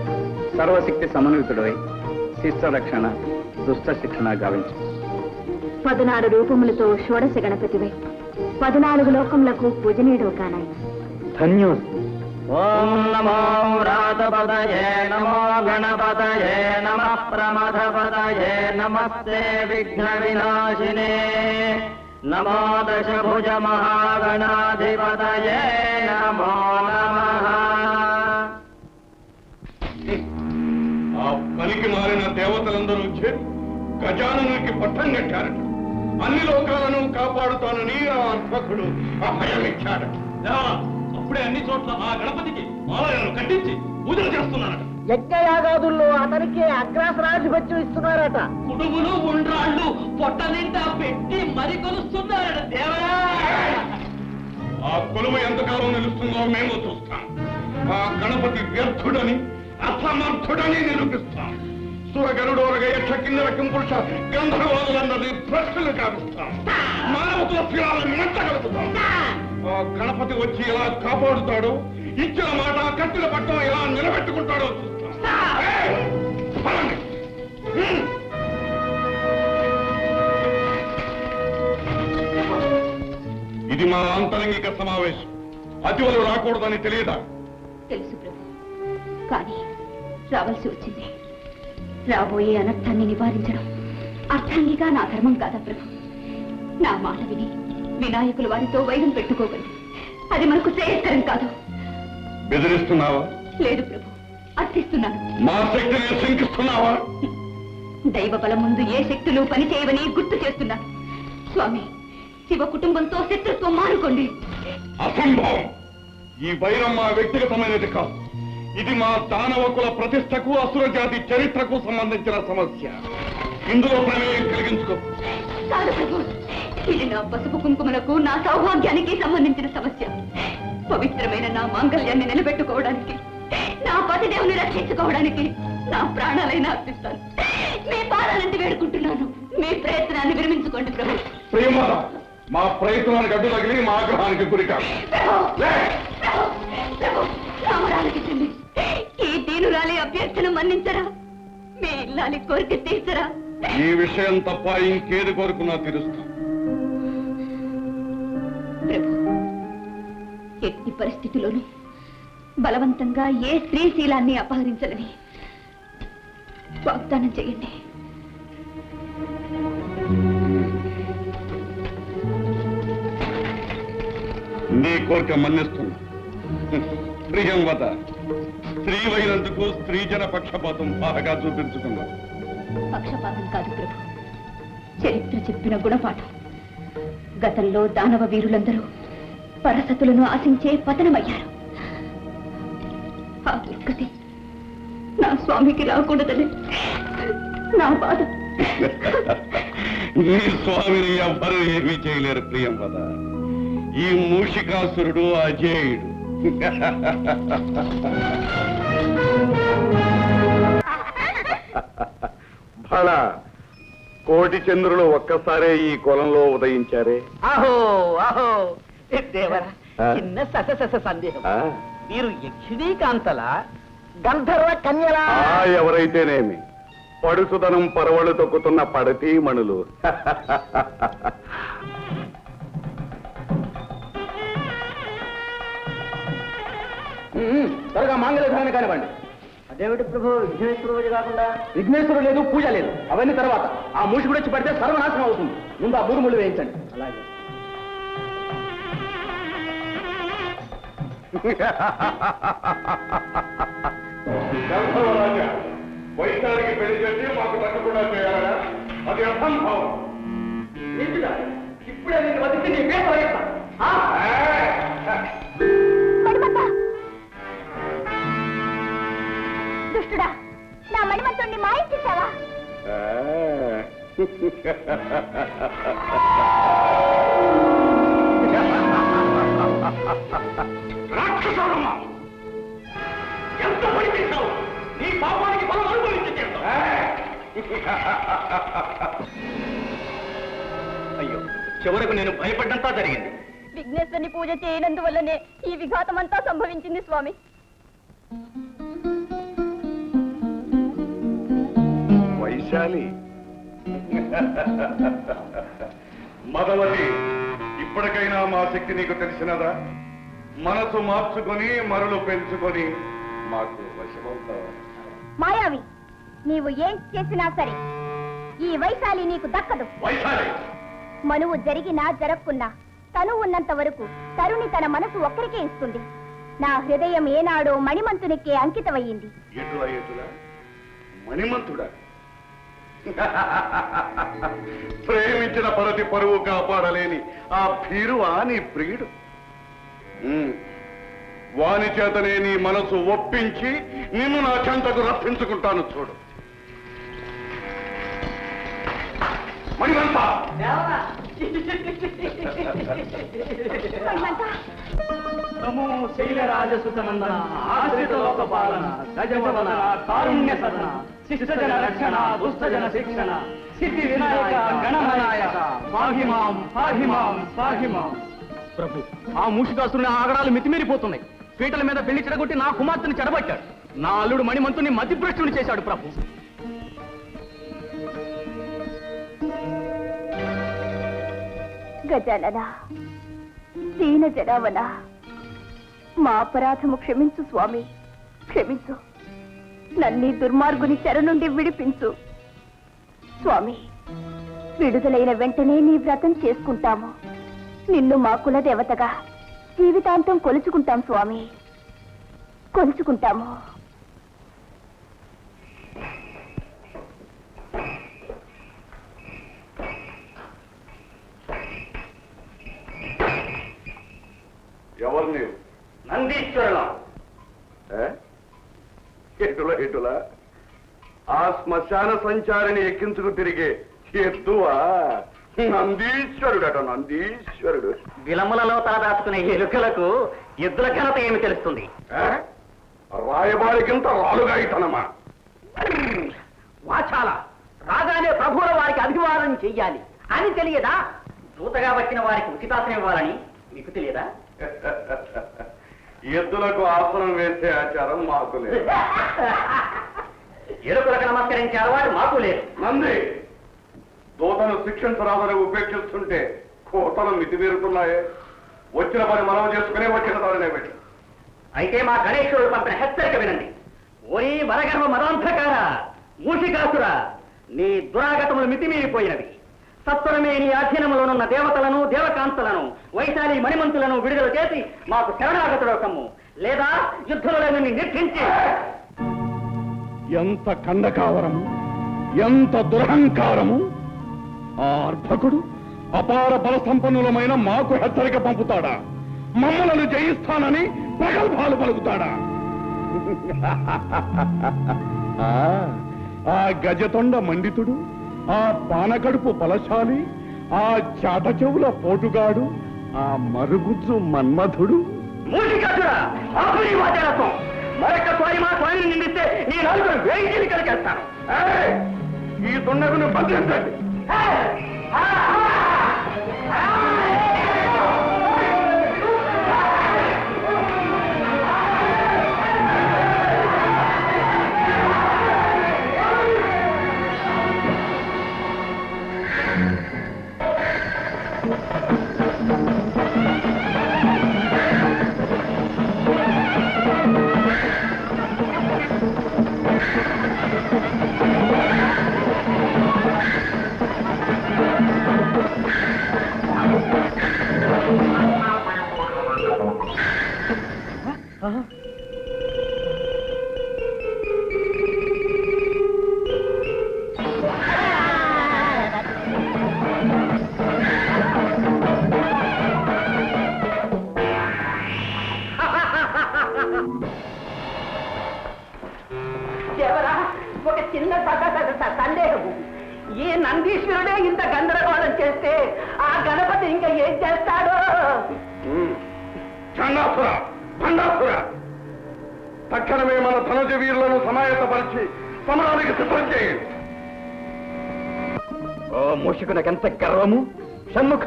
సర్వశక్తి సమన్వితుడవై శిష్ట రక్షణ దుష్ట శిక్షణ గావించు. 14 రూపములతో షోడశ గణపతివై 14 లోకములకు పూజనీయుడు కానాయి. ధన్యోస్తు. ఓం నమో వ్రాతపదయే నమో గణపతయే నమః ప్రమథపదయే నమస్తే విఘ్న వినాశినే నమో దశభుజ మహాగణాధిపతయే నమో నమః. ఆ పనికి మారిన దేవతలందరూ చేరి గజాననునికి పట్టం కట్టారట. అన్ని లోకాలను కాపాడుతానని ఆ అర్భకుడు అభయమిచ్చాడట. అప్పుడే అన్ని చోట్ల ఆ గణపతికి ఆలయాలను కట్టించి పూజలు చేస్తున్నారట. యజ్ఞయాగాదుల్లో అతనికి అగ్రాసనాధిపత్యం ఇస్తున్నారట. కుడుములు ఉండ్రాళ్ళు పొట్ట నిండా పెట్టి మరి కొలుస్తున్నారట దేవరా. ఆ కొలువు ఎంతకాలం నిలుస్తుందో మేము చూస్తాం. ఆ గణపతి వ్యర్థుడని అసమర్థుడని నిరూపిస్తాం. సురగరుడోరగ యక్ష కిన్నెర కింపురుష గంధర్వాదులందరినీ భ్రష్టులు కావిస్తాం. మానవతుల శిలాలను మెట్టగలుగుతాం. ఆ గణపతి వచ్చి ఎలా కాపాడుతాడో, ఇచ్చిన మాట కట్టిన పట్టం ఎలా నిలబెట్టుకుంటాడో చూస్తాం. పదండి. ఇది మా ఆంతరంగిక సమావేశం. అతివలు రాకూడదని తెలియదా? తెలుసు ప్రభు, కానీ రావాల్సి వచ్చింది. రాబోయే అనర్థాన్ని నివారించడం అర్థాంగిగా నా ధర్మం కాదా ప్రభు? నా మాట విని వినాయకులు వారితో వైరం పెట్టుకోగలరు. అది మనకు శ్రేయస్కరం కాదు. బెదిరిస్తున్నావా? లేదు ప్రభు, అర్థిస్తున్నాను. మా శక్తిని శంకిస్తున్నావా? దైవ బలం ముందు ఏ శక్తులు పనిచేయవని గుర్తు చేస్తున్నాను. స్వామి, శివ కుటుంబంతో శత్రుత్వం మానుకోండి. అసంభవం. ఈ వైరం మా వ్యక్తిగతమైనది కాదు. ఇది మా దానవకుల ప్రతిష్టకు అసుర జాతి చరిత్రకు సంబంధించిన సమస్య. ఇందులో ప్రమేయం కలిగించుకో. కాదు ప్రభు, ఇది నా పసుపు కుంకుమలకు నా సౌభాగ్యానికి సంబంధించిన సమస్య. పవిత్రమైన నా మాంగళ్యాన్ని నిలబెట్టుకోవడానికి, నా పతిదేవుని రక్షించుకోవడానికి నా ప్రాణాలైనా అర్పిస్తాను. మీ పాదాలంటే వేడుకుంటున్నాను. మీ ప్రయత్నాన్ని విరమించుకోండి ప్రభు. ప్రియమాత, మా ప్రయత్నానికి అడ్డు తగిలి మా ఆగ్రహానికి గురికాదు. రామరాలకించండి. ఈ దీనురాలి అభ్యర్థన మన్నించరా? మీ ఇల్లాలి కోరిక తీర్చరా? ఈ విషయం తప్ప ఇంకేది కోరుకున్నా తీరుస్తా. ప్రభు, ఎట్టి పరిస్థితిలోనూ బలవంతంగా ఏ స్త్రీ శీలాన్ని అపహరించాలని వాగ్దానం చేయండి. కోరిక మన్నిస్తున్నా. ప్రియంవద, స్త్రీవైనందుకు స్త్రీజన పక్షపాతం బాగా చూపించుకున్నావు. పక్షపాతం కాదు ప్రభు, చరిత్ర చెప్పిన గుణపాఠం. గతంలో దానవ వీరులందరూ పరసతులను ఆశించే పతనమయ్యారు. ఆ దుర్గతి నా స్వామికి రాకూడదని నా బాధ. నీ స్వామిని ఎవ్వరూ ఏమీ చేయలేరు ప్రియంవద. ఈ మూషికాసురుడు అజేయుడు. బళ, కోటి చంద్రులు ఒక్కసారే ఈ కులంలో ఉదయించారే. ఆహో ఆహో దేవర, ఆ? చిన్న సందేహం. ఆ? మీరు యక్షిణీ కాంతల గంధర్వ కన్యలా? ఎవరైతేనేమి, పడుసుదనం పరవళ్ళు తొక్కుతున్న పడతీ మణులు. త్వరగా మాంగళ్యధారణ కానివ్వండి. అదేమిటి ప్రభు, విఘ్నేశ్వర పూజ కాకుండా? విఘ్నేశ్వరుడు లేదు, పూజ లేదు, అవన్నీ తర్వాత. ఆ మూసి కూడా వచ్చి పడితే సర్వనాశనం అవుతుంది. ముందు ఆ మూడు ముళ్ళు వేయించండి. అలాగే. వైద్యానికి పెళ్లి చేసి మాకు తగ్గకుండా చేయాలా? అది అసంభవం. ఇప్పుడే నేను బతికి నీ పేరు వేస్తా. దుష్టుడా, నా మణిమంతుణ్ణి మాయించేశావా? రాక్షసుడమ్మా, ఎంత పని చేశావు? నీ పాపానికి బలం అనుభవించి చేస్తావు. అయ్యో, చివరకు నేను భయపడ్డంతా జరిగింది. విఘ్నేశ్వరుని పూజ చేయనందువల్లనే ఈ విఘాతమంతా సంభవించింది స్వామి. వైశాలి, మదవతి, ఇప్పటికైనా మా శక్తి నీకు తెలిసినదా? మనసు మార్చుకొని మరలు పెంచుకొని మాకు వశమవుతావా? మాయావి, నీవు ఏం చేసినా సరే ఈ వైశాలి నీకు దక్కదు. వైశాలి, మనువు జరిగినా జరగకున్నా తను ఉన్నంత వరకు తరుణి తన మనసు ఒక్కరికే ఇస్తుంది. నా హృదయం ఏనాడో మణిమంతునికే అంకితమయ్యింది. ఎటులా ఎటులా మణిమంతుడా? ప్రేమించిన పరతి పరువు కాపాడలేని ఆ భీరువా నీ ప్రియుడు? వాని చేతనే నీ మనసు ఒప్పించి నిన్ను నా చెంతకు రప్పించుకుంటాను. చూడు మణిమంత, నమో శైలరాజసుతనందన, ఆశ్రిత లోక పాలన, గజవదన, కారుణ్య సదన, శిష్టజన రక్షణ, దుష్టజన శిక్షణ, సిద్ధి వినాయక గణనాయక, పాహిమాం పాహిమాం పాహిమాం. ప్రభు, ఆ మూషికాసురుని ఆగడాలు మితిమీరిపోతున్నాయి. పీటల మీద పెళ్లి చెడగొట్టి నా కుమార్తెను చెడబట్టాడు. నా అల్లుడు మణిమంతుని మతిభ్రష్టుని చేశాడు ప్రభు. గజానన, దీన జనావన, మా అపరాధము క్షమించు స్వామి, క్షమించు. నన్నీ దుర్మార్గుని చెర నుండి విడిపించు స్వామి. విడుదలైన వెంటనే నీ వ్రతం చేసుకుంటాము. నిన్ను మా కుల దేవతగా జీవితాంతం కొలుచుకుంటాం స్వామి, కొలుచుకుంటాము. ఎవరు నీవు? నందీశ్వరుల. ఎటులా ఎటులా ఆ శ్మశాన సంచారిని ఎక్కించుకు తిరిగే ఎత్తువా? నందీశ్వరుడట, నందీశ్వరుడు. విలములలో తలదాచుకునే ఎలుకలకు ఎద్దుల ఘనత ఏమి తెలుస్తుంది? రాయబారికింత రాలుగా ఇతనమా? వాచాల, రాగానే ప్రభువుల వారికి అభివాదం చెయ్యాలి అని తెలియదా? దూతగా వచ్చిన వారికి ఉచితాసనం ఇవ్వాలని మీకు తెలియదా? ఎద్దులకు ఆసనం వేసే ఆచారం మాకు లేదు. ఎలుకలకు నమస్కరించే అలవాటు మాకు లేదు. నంది, దూతను శిక్షించరాదని ఉపేక్షిస్తుంటే కోతలు మితిమీరుతున్నాయే. వచ్చిన పని మనం చేసుకునే వచ్చిన దానినే పెట్టి. అయితే మా గణేశ్వరుడు పంపిన హెచ్చరిక వినండి. ఓరి మరగర్వ మదాంధకార, మూషికాసుర, నీ దురాగతములు మితిమీరిపోయినవి. తత్వరమే నీ అధీనంలోనున్న దేవతలను దేవకాంతలను వైశాలి మణిమంతులను విడుదల చేసి మాకు శరణాగతుడకము, లేదా యుద్ధంలో నిన్ను నిర్ధించి. ఎంత కండకావరము, ఎంత దురహంకారము! ఆ అర్భకుడు అపార బల సంపన్నులమైన మాకు హెచ్చరిక పంపుతాడా? మమ్మలను జయిస్తానని ప్రగల్భాలు పలుకుతాడా? ఆ గజతొండ మండితుడు, ఆ పానకడుపు బలశాలి, ఆ చాట చెవుల పోటుగాడు, ఆ మరుగుజ్జు మన్మధుడు. మరొకసారి మా స్వామిని నిందిస్తే నీ నలుగురు వేయి జీవికలు చేస్తాను. ఈ దుండగును బంధించండి. ఒక చిన్న సందేహము. ఈ నందీశ్వరుడే ఇంత గందరగోళం చేస్తే ఆ గణపతి ఇంకా ఏం చేస్తాడో? చండాసుర, భండాసుర, తక్షణమే మన ధనుజ వీరులను సమాయత్తపరిచి సమరానికి సిద్ధం చేయండి. ఓ మూషికునకెంత గర్వము! షణ్ముఖ,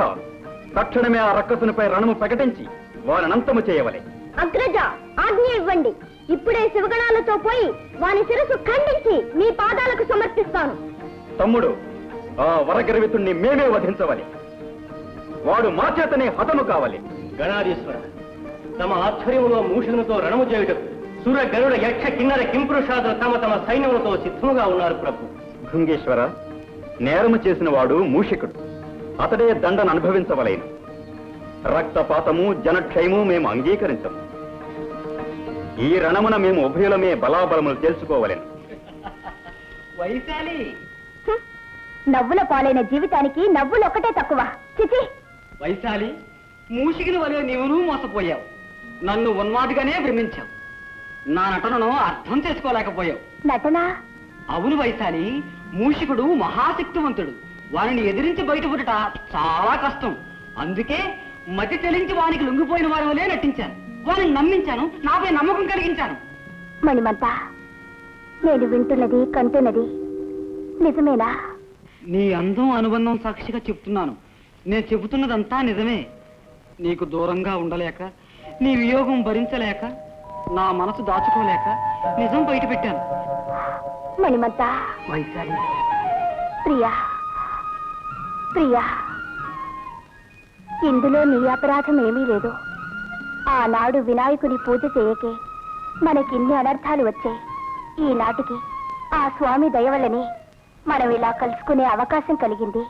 తక్షణమే ఆ రక్కసునిపై రణము ప్రకటించి వారినంతము చేయవలే. అగ్రజ, ఆజ్ఞ ఇవ్వండి. ఇప్పుడే శివగణాలతో పోయి వాని శిరస్సు ఖండించి మీ పాదాలకు సమర్పిస్తాను. తమ్ముడు, ఆ వరగర్వితుణ్ణి మేమే వధించవాలి. వాడు మా చేతనే హతము కావాలి. గణాధీశ్వర, తమ ఆధ్వర్యంలో మూషులతో రణము చేయుటకు సుర గరుడ యక్ష కిన్నర కింపురుషాదులు తమ తమ సైన్యములతో సిద్ధముగా ఉన్నారు ప్రభు. భృంగేశ్వర, నేరము చేసిన వాడు మూషికుడు. అతడే దండను అనుభవించవలేను. రక్తపాతము జనక్షయము మేము అంగీకరించము. ఈ రణమున మేము ఉభయులమే బలాబలములు తెలుసుకోవలేను. వైశాలి, నవ్వుల పాలైన జీవితానికి నవ్వులు ఒకటే తక్కువ. చిచి, వైశాలి, మూషికిని వలె నీవును మోసపోయావు. నన్ను ఉన్మాదిగానే భ్రమించావు. నా నటనను అర్థం చేసుకోలేకపోయావు. నటన? అవును వైశాలి, మూషికుడు మహాశక్తివంతుడు. వారిని ఎదిరించి బయటపడుట చాలా కష్టం. అందుకే మతి చెలించి వానికి లొంగిపోయిన వారి వలే నటించాను. వారిని నమ్మించాను, నాపై నమ్మకం కలిగించాను. మణిమంత, నేను వింటున్నది కంటున్నది నిజమేనా? నీ అందం అనుబంధం సాక్షిగా చెప్తున్నాను. నేను చెబుతున్నదంతా నిజమే. నీకు దూరంగా ఉండలేక, నీ వియోగం భరించలేక, నా మనసు దాచుకోలేక నిజం బయట పెట్టాను. మణిమంత, వైశాలి, ప్రియా ప్రియా, ఇందులో నీ అపరాధం ఏమీ లేదు. ఆనాడు వినాయకుని పూజ చేయకే మనకిన్ని అనర్థాలు వచ్చాయి. ఈనాటికి ఆ స్వామి దయవల్లనే మనం ఇలా కలుసుకునే అవకాశం కలిగింది.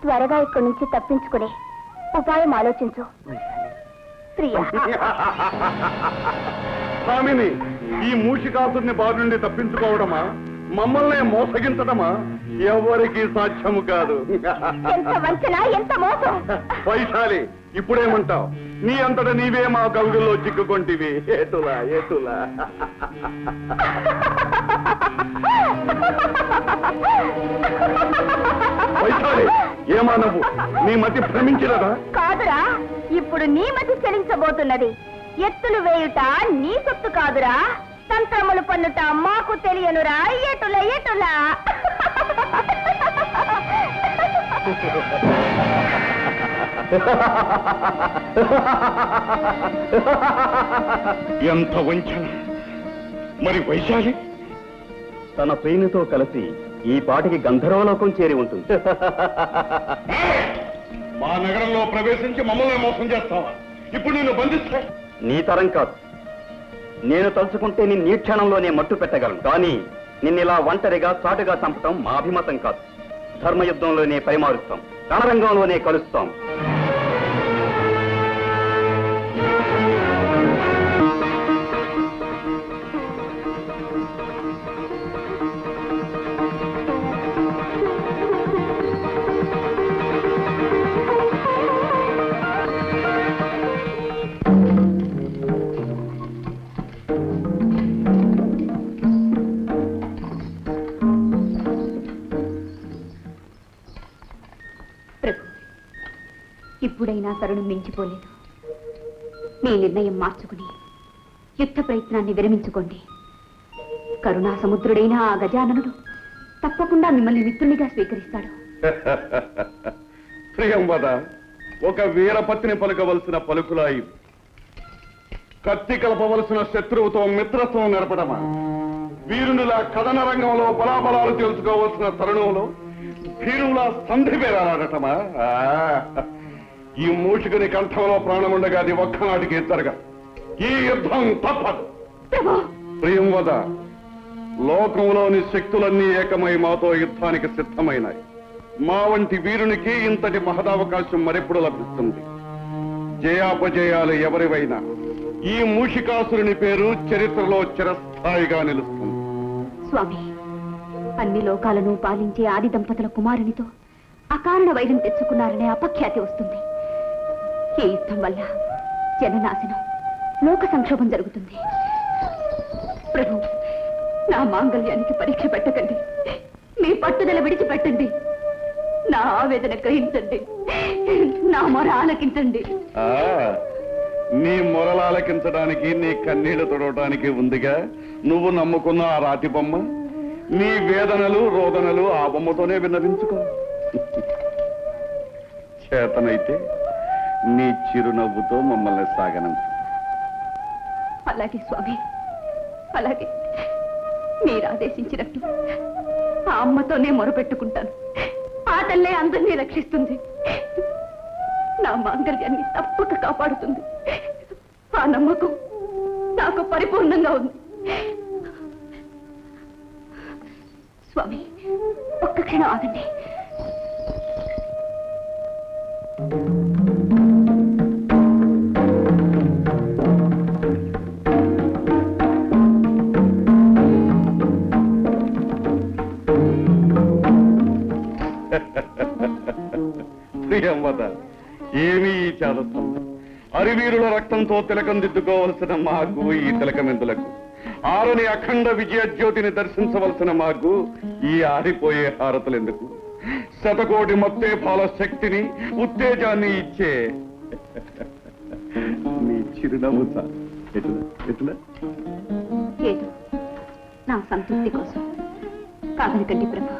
త్వరగా ఇక్కడి నుంచి తప్పించుకునే ఉపాయం ఆలోచించు ప్రియా. స్వామిని, ఈ మూషికాసుని బారి నుండి తప్పించుకోవడమా, మమ్మల్ని మోసగించడమా ఎవరికి సాధ్యము కాదు. ఎంత వంచన, ఎంత మోసం! వైశాలి, ఇప్పుడేమంటావు? నీ అంతట నీవే మా కవిగుల్లో చిక్కుకొంటివి. ఏటులా ఏటులా. వైశాలి, ఏమా నువ్వు? నీ మతి భ్రమించినదా? కాదురా, ఇప్పుడు నీ మతి చెలించబోతున్నది. ఎత్తులు వేయుట నీ సొత్తు కాదురా, తంత్రములు పన్నుట మాకు తెలియనురా. ఎటుల ఎటుల. ఎంత వంచన! మరి వైశాలి తన ప్రేమితో కలిసి ఈ పాటికి గంధర్వలోకం చేరి ఉంటుంది. మా నగరంలో ప్రవేశించి మమ్మల్ని మోసం చేస్తావా? ఇప్పుడు నిన్ను బంధిస్తే నీ తరం కాదు. నేను తలుచుకుంటే నిన్ను ఈ క్షణంలోనే మట్టు పెట్టగలను. కానీ నిన్నిలా ఒంటరిగా చాటుగా చంపటం మా అభిమతం కాదు. ధర్మయుద్ధంలోనే పరిమారుస్తాం, రణరంగంలోనే కలుస్తాం. ప్రభు, ఇప్పుడైనా తరుణం మించిపోలేదు. మీ నిర్ణయం మార్చుకుని యుద్ధ ప్రయత్నాన్ని విరమించుకోండి. కరుణా సముద్రుడైన ఆ గజాననుడు తప్పకుండా మిమ్మల్ని మిత్రునిగా స్వీకరిస్తాడు. ప్రియంవద, ఒక వీరపత్ని పలుకవలసిన పలుకులా ఇవి. కత్తి కలపవలసిన శత్రువుతో మిత్రత్వం నెరపడమా? వీరునిలా కథన రంగంలో బలాబలాలు తెలుసుకోవలసిన తరుణంలో వీరులా సంధి పేరాడటమా? ఈ మూషికుని కంఠంలో ప్రాణముండగా అది ఒక్కనాటికి జరగదు. ఈ యుద్ధం తప్పదు. ప్రియంవద, లోకంలోని శక్తులన్నీ ఏకమై మాతో యుద్ధానికి సిద్ధమైనాయి. మా వంటి వీరునికి ఇంతటి మహదావకాశం మరెప్పుడు లభిస్తుంది? జయాపజయాలు ఎవరివైనా ఈ మూషికాసురుని పేరు చరిత్రలో చిరస్థాయిగా నిలుస్తుంది. స్వామి, అన్ని లోకాలను పాలించే ఆది దంపతుల కుమారునితో అకారణ వైరం తెచ్చుకున్నారనే అపఖ్యాతి వస్తుంది. ఈ యుద్ధం వల్ల జననాశనం, లోక సంక్షోభం జరుగుతుంది. ప్రభు, నా మాంగళ్యానికి పరీక్ష పెట్టకండి. మీ పట్టుదల విడిచిపెట్టండి. నా ఆవేదన గ్రహించండి. నా మొర ఆలకించండి. నీ మొరలాలకించడానికి, నీ కన్నీళ్లు తొడవటానికి ఉందిగా నువ్వు నమ్ముకున్న ఆ రాతి బొమ్మ. నీ వేదనలు రోదనలు ఆ బొమ్మతోనే విన్నవించుకో. చేతనైతే నీ చిరునవ్వుతో మమ్మల్ని సాగనంపు. అలాగే స్వామి, అలాగే. మీరు ఆదేశించినట్టు ఆ అమ్మతోనే మొరపెట్టుకుంటాను. ఆ తల్లే అందరినీ రక్షిస్తుంది. నా మాంగళ్యాన్ని తప్పక కాపాడుతుంది. ఆ నమ్మకం నాకు పరిపూర్ణంగా ఉంది. స్వామి, ఒక్క క్షణం ఆగండి. ప్రియంవద, ఏమీ ఈ చాదత్వం? అరివీరుల రక్తంతో తిలకం దిద్దుకోవలసిన మాకు ఈ తిలకమెందులకు? ఆరని అఖండ విజయ జ్యోతిని దర్శించవలసిన మాకు ఈ ఆరిపోయే హారతులెందుకు? శతకోటి మత్తేపాల శక్తిని, ఉత్తేజాన్ని ఇచ్చే నీ చిరునవ్వు ఎట్లా? ఏదో నా సంతృప్తి కోసం కాదనకండి ప్రభు.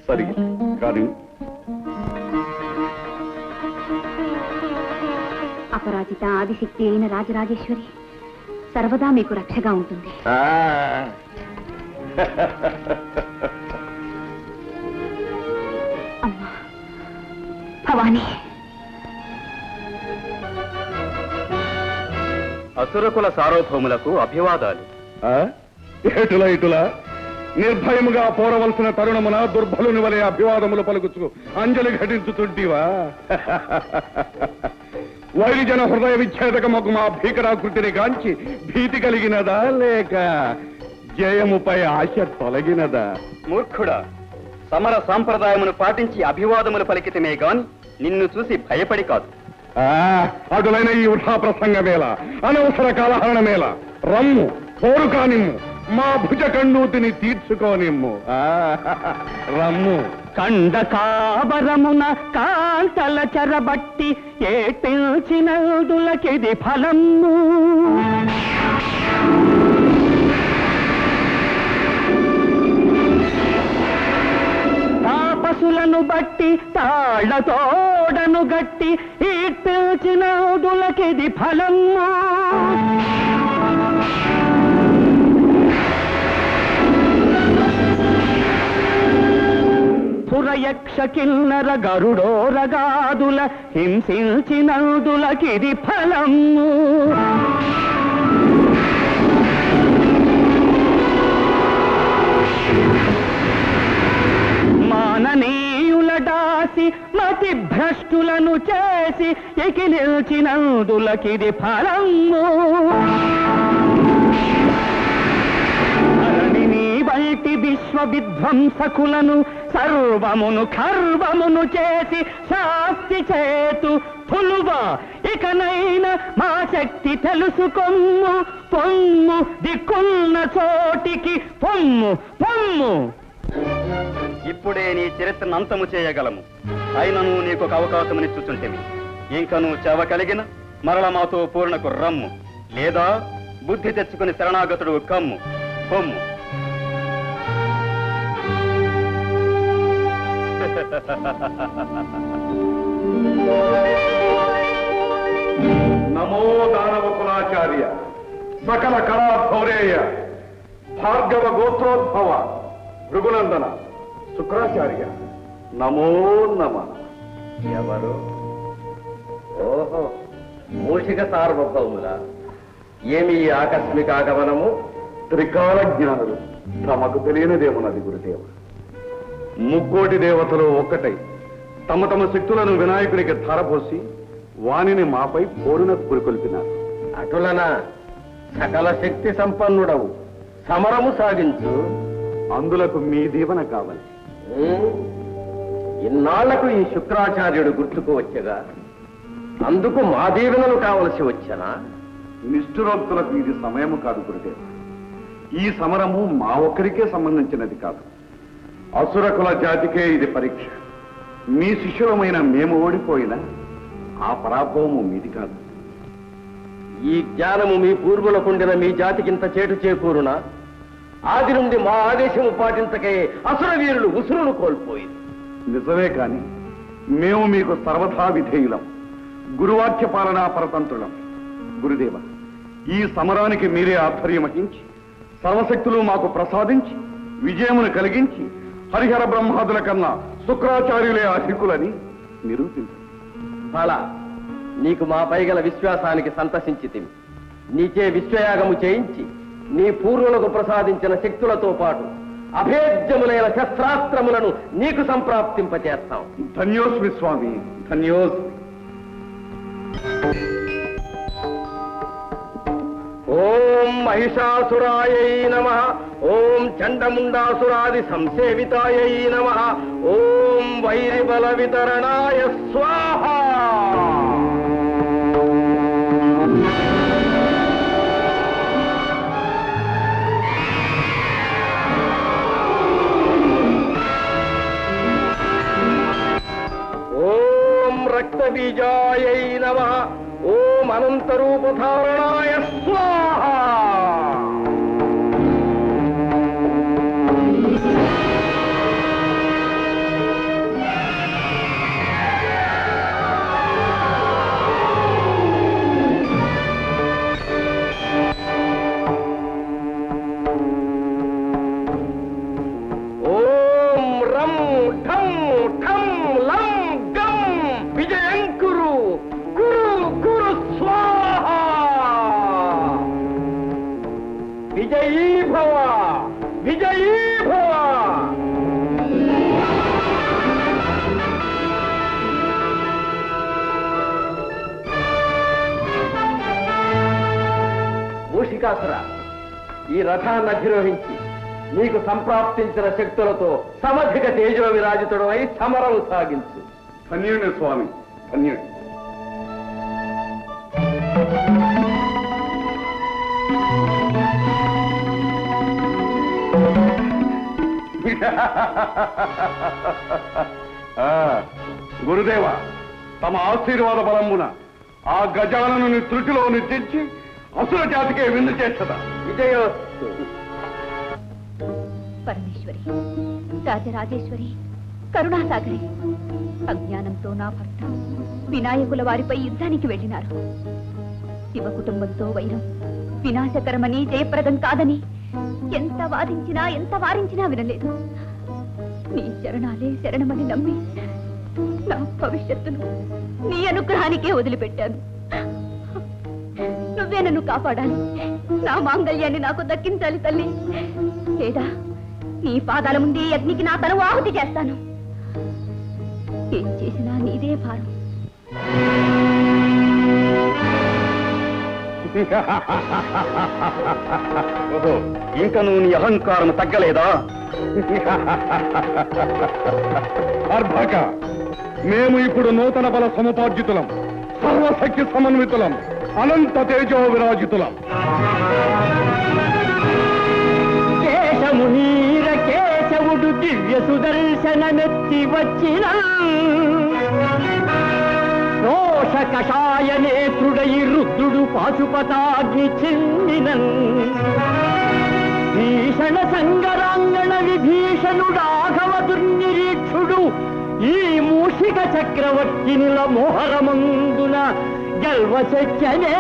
సరి కానీ అపరాజిత ఆదిశక్తి అయిన రాజరాజేశ్వరి సర్వదా మీకు రక్షగా ఉంటుంది. అమ్మా భవానీ, అసురకుల సార్వభౌములకు అభివాదాలు. ఇటులా నిర్భయముగా పోరవలసిన తరుణమున దుర్బలుని వలె అభివాదములు పలుకుచు అంజలి ఘటించుతుంటివా? వైరిజన హృదయ విచ్ఛేదకమగు మా భీకరాకృతిని గాంచి భీతి కలిగినదా, లేక జయముపై ఆశ తొలగినదా? మూర్ఖుడా, సమర సాంప్రదాయమును పాటించి అభివాదములు పలికితమే గాని నిన్ను చూసి భయపడి కాదు. అటులైన ఈ వృథా ప్రసంగమేళ, అనవసర కాలహరణమేళ. రమ్ము, పోరు కానిమ్ము, మా భుజ కన్నూతిని తీర్చుకోనిమ్ము. రమ్ము. కండ కాబరమున కాంతల చెరబట్టి ఏ పిల్చినదులకిది ఫలము. తాపసులను బట్టి తాళ్లతోడను గట్టి ఈ పిల్చినదులకిది ఫలము. పురయక్ష కిన్నర గరుడోరగాదుల హింసించినందులకిది ఫలము. చేసి మతి భ్రష్టులను చేసి ఎకిలిల్చినందులకిది ఫలము. ధరణిని బయటి విశ్వ విధ్వంసకులను సర్వమును ఖర్వమును చేసి శాస్తి చేతు తులువా ఇకనైనా మా శక్తి తెలుసుకొమ్ము. పొమ్ము దిక్కున్న చోటికి పొమ్ము పొమ్ము. ఇప్పుడే నీ చరిత్రను అంతము చేయగలము. అయినను నీకొక అవకాశమునిచ్చుచుంటివి. ఇంకను చెవ కలిగిన మరల మాతో పూర్ణకు రమ్ము, లేదా బుద్ధి తెచ్చుకుని శరణాగతుడు కమ్ము. పొమ్ము. నమో దానవ కులాచార్య, సకల కళా భౌరేయ, భార్గవ గోత్రోద్భవ, భృగునందన, శుక్రాచార్య, నమో నమ. ఎవరు? ఓహో, మూషిక సార్వభౌముల. ఏమి ఈ ఆకస్మిక ఆగమనము? త్రికాల జ్ఞానులు, తమకు తెలియనిదేమున్నది గురుదేవ. ముక్కోటి దేవతలు ఒక్కటై తమ తమ శక్తులను వినాయకుడికి ధారపోసి వానిని మాపై పోరున పురికొల్పినారు. అటులన సకల శక్తి సంపన్నుడవు, సమరము సాగించు. అందులకు మీ దీవెన కావాలి. ఇన్నాళ్లకు ఈ శుక్రాచార్యుడు గుర్తుకు వచ్చగా అందుకు మా దీవెనలు కావలసి వచ్చనా? నిష్ఠురోక్తులకు ఇది సమయము కాదు గురుదేవ. ఈ సమరము మా ఒక్కరికే సంబంధించినది కాదు, అసురకుల జాతికే ఇది పరీక్ష. మీ శిష్యులమైన మేము ఓడిపోయినా ఆ పరాభవము మీది కాదు. ఈ జ్ఞానము మీ పూర్వులకుండిన మీ జాతికింత చేటు చేకూరునా? ఆది నుండి మా ఆదేశము పాటించకే అసుర వీరులు ఉసురును కోల్పోయింది. నిజమే కాని మేము మీకు సర్వథా విధేయులం, గురువాక్య పాలనా పరతంత్రులం. గురుదేవ, ఈ సమరానికి మీరే ఆధ్వర్యం వహించి సర్వశక్తులు మాకు ప్రసాదించి విజయమును కలిగించి హరిహర బ్రహ్మాదుల కన్నా శుక్రాచార్యులే అధికులని నిరూపించు. బాలా, నీకు మా పైగల విశ్వాసానికి సంతసించితిమి. నీచే విశ్వయాగము చేయించి నీ పూర్వులకు ప్రసాదించిన శక్తులతో పాటు అభేద్యములైన శస్త్రాస్త్రములను నీకు సంప్రాప్తింపచేస్తాం. ధన్యోస్మి స్వామి, ధన్యోస్మి. ఓం మహిషాసురాయై నమః. ఓం చండముండాసురాది సంసేవితాయై నమః. ఓం వైరిబల వితరణాయ స్వాహా. ఓం రక్తబీజాయై నమః. ఓం అనంతరూపధారణాయ స్వాహా. ఓం రం ఠం ఠం లం గం విజయంకురు కురు కురు స్వాహా. విజయీ భవ, విజయీ భవ. మూషికాసుర, ఈ రథాన్ని అధిరోహించి నీకు సంప్రాప్తించిన శక్తులతో సమధిక తేజో విరాజితుడమై సమరం సాగించు. ధన్యుని స్వామి, ధన్యుని. గురుదేవ, తమ ఆశీర్వాద బలమున ఆ గజాలను త్రుటిలో నిర్జించి అసుర జాతికే విందు చేస్తదా. విజయోస్తు. పరమేశ్వరి, రాజరాజేశ్వరి, కరుణాసాగరి, అజ్ఞానంతో నా భర్త వినాయకుల వారిపై యుద్ధానికి వెళ్ళినారు. శివ కుటుంబంతో వైరం వినాశకరమని, జయప్రదం కాదని ఎంత వాదించినా ఎంత వారించినా వినలేదు. నీ శరణాలే శరణమని నమ్మి నా భవిష్యత్తును నీ అనుగ్రహానికే వదిలిపెట్టాను. నువ్వే నన్ను కాపాడాలి, నా మాంగళ్యాన్ని నాకు దక్కించాలి తల్లి. లేదా నీ పాదాల ముందే అగ్నికి నా తను ఆహుతి చేస్తాను. ఏం చేసినా నీదే భారం. ఓహో, ఇంకా నువ్వు నీ అహంకారం తగ్గలేదా? అర్భక, మేము ఇప్పుడు నూతన బల సముపార్జితులం, సర్వశక్తి సమన్వితులం, అనంత తేజో విరాజితులం. కేశమునీర కేశవుడు దివ్య సుదర్శనమెత్తి వచ్చిన రోష కషాయ నేత్రుడై రుద్రుడు పాశుపతాగ్ని చెందినన్ భీషణ సంగరాంగణ విభీషణుడాఘవ దుర్నిరీక్షుడు ఈ మూషిక చక్రవర్తినిల మోహరమందున గల్వశక్యనే.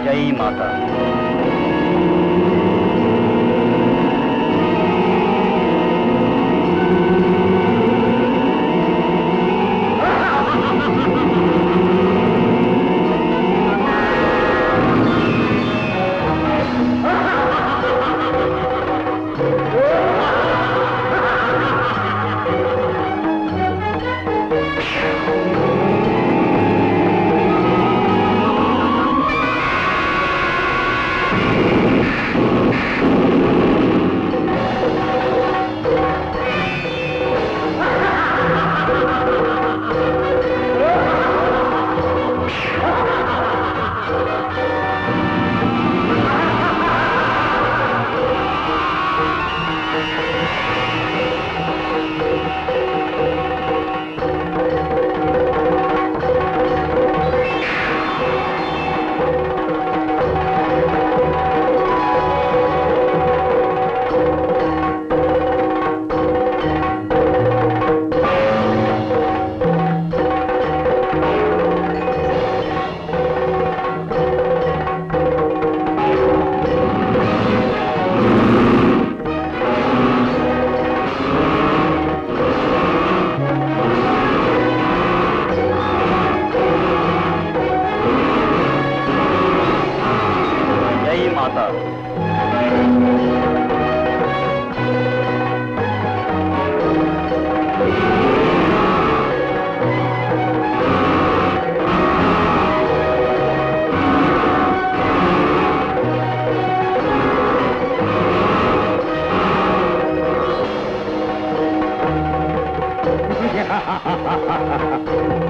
జై మాత.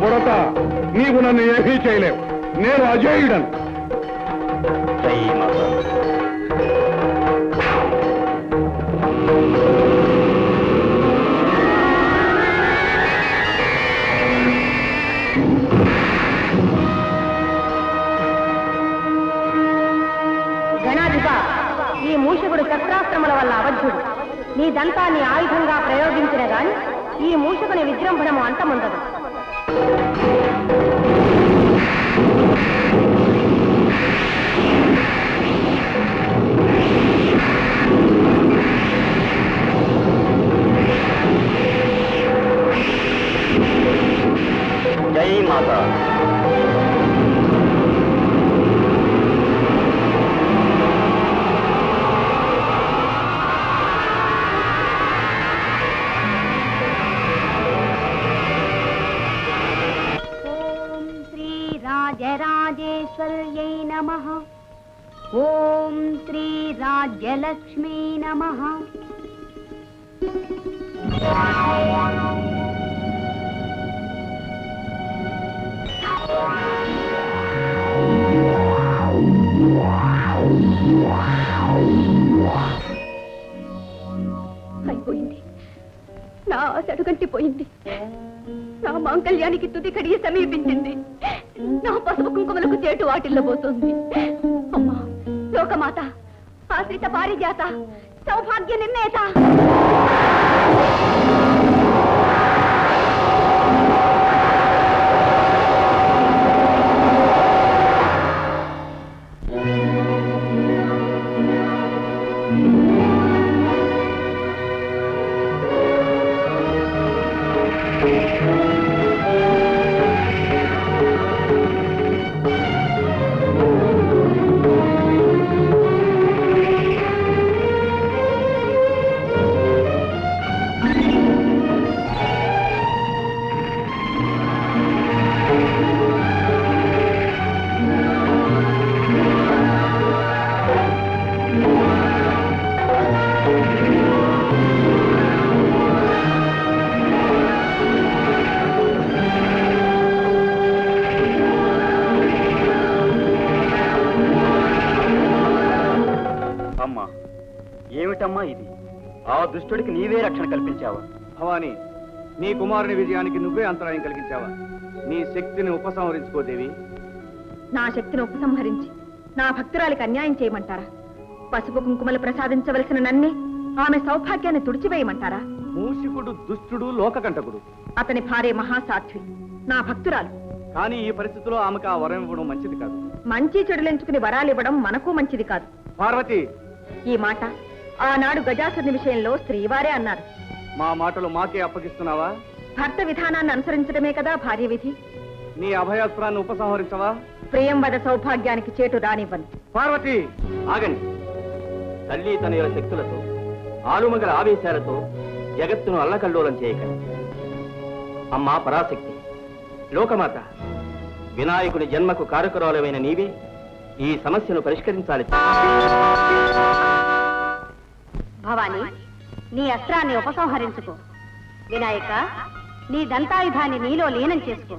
బుడత, నీవు నన్ను ఏమీ చేయలేవు. నేను అజేయుడను. జై మాత. గణాధిప, ఈ మూషకుడు శస్త్రాస్త్రముల వల్ల అవధ్యుడు. నీ దంతాన్ని ఆయుధంగా ప్రయోగించిన గాని ఈ మూషకుని విజృంభణము అంతముందదు. జై మాత. రాజరాజేశ్వర్యై నమః. ఓం శ్రీ రాజ్యలక్ష్మీ నమః. అయిపోయింది. నా ఆశ అడుగంటిపోయింది. నా మాంగళ్యానికి తుది కడియ సమీపించింది. నా పసుపు కుంకుమలకు చేటు వాటిల్లో పోతుంది. అమ్మా లోకమాత, ఆశ్రిత పారిజాత, సౌభాగ్య నిర్ణేత. అమ్మా, ఏమిటమ్మా ఇది? ఆ దుష్టుడికి నీవే రక్షణ కల్పించావా? భవాని, నీ కుమారుని విజయానికి నువ్వే అంతరాయం కలిగించావా? నీ శక్తిని ఉపసంహరించుకోదేవి. నా శక్తిని ఉపసంహరించి నా భక్తురాలికి అన్యాయం చేయమంటారా? పసుపు కుంకుమలు ప్రసాదించవలసిన నన్నే ఆమె సౌభాగ్యాన్ని తుడిచివేయమంటారా? మూషికుడు దుష్టుడు లోకకంటకుడు. అతని భార్య మహాసాధ్వి, నా భక్తురాలు. కానీ ఈ పరిస్థితిలో ఆమెకు ఆ వరం ఇవ్వడం మంచిది కాదు. మంచి చెడులెంచుకుని వరాలివ్వడం మనకు మంచిది కాదు. పార్వతి, ఈ మాట ఆనాడు గజాసురుని విషయంలో శ్రీవారే అన్నారు. మా మాటలు మాకే అప్పగిస్తున్నావా? భర్త విధానాన్ని అనుసరించడమే కదా భార్య విధి. నీ అభయాస్త్రాన్ని ఉపసంహరించవా? ప్రియంవద సౌభాగ్యానికి చేటు రానివ్వను. పార్వతి, ఆగండి. తల్లి తనయుల శక్తులతో, ఆలుమగల ఆవేశాలతో జగత్తును అల్లకల్లోలం చేయకండి. అమ్మా పరాశక్తి, లోకమాత, వినాయకుని జన్మకు కారకురాలమైన నీవే ఈ సమస్యను పరిష్కరించాలి. భవాని, నీ అస్త్రాన్ని ఉపసంహరించుకో. వినాయక, నీ దంతాయుధాన్ని నీలో లీనం చేసుకో.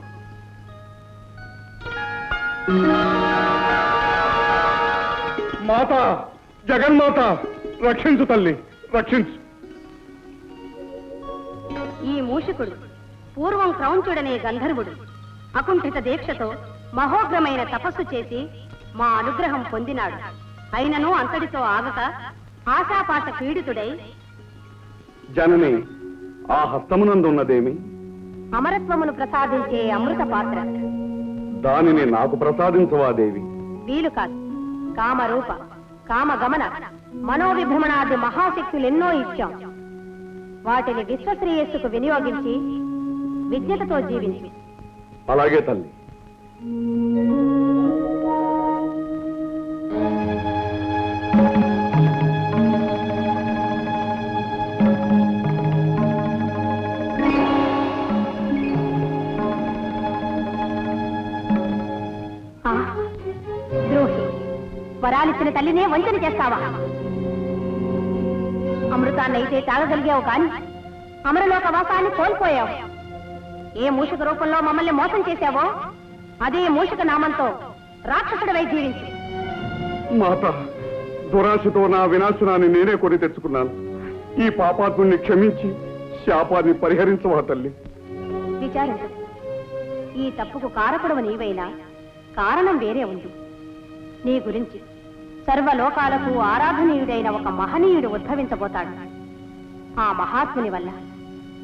మాత, జగన్మాత, రక్షించు తల్లి, రక్షించు. ఈ మూషికుడు పూర్వం క్రౌంచుడనే గంధర్వుడు అకుంఠిత దీక్షతో మహోగ్రమైన తపస్సు చేసి మా అనుగ్రహం పొందినాడు. అయినను అంతటితో ఆగక ఆశాపాశ పీడితుడై జనని, ఆ హస్తమునందున్నదేమి? అమరత్వమును ప్రసాదించే అమృత పాత్ర. దానిని నాకు ప్రసాదించవా దేవి? వీలు కాదు. కామరూప, కామగమన, మనోవిభ్రమణాది మహాశక్తులెన్నో ఇచ్చాం. వాటిని విశ్వశ్రేయస్సుకు వినియోగించి విద్యతతో జీవించి. అలాగే తల్లి. ద్రోహి, వరాలిచ్చిన తల్లినే వంచన చేస్తావా? అమృతాన్నైతే తాగగలిగావు కాని అమరలోక వాసాన్ని కోల్పోయావు. ఏ మూషిక రూపంలో మమ్మల్ని మోసం చేశావో అదే మూషిక నామంతో రాక్షసుడివై జీవించి. మాత, దురాశతో నా వినాశనాన్ని నేనే కొని తెచ్చుకున్నాను. ఈ పాపాత్ముని క్షమించి శాపాన్ని పరిహరించవా తల్లి? విచారించు. ఈ తప్పుకు కారకుడవు నీవైనా కారణం వేరే ఉంది. నీ గురించి సర్వలోకాలకు ఆరాధనీయుడైన ఒక మహనీయుడు ఉద్భవించబోతాడు. ఆ మహాత్ముని వల్ల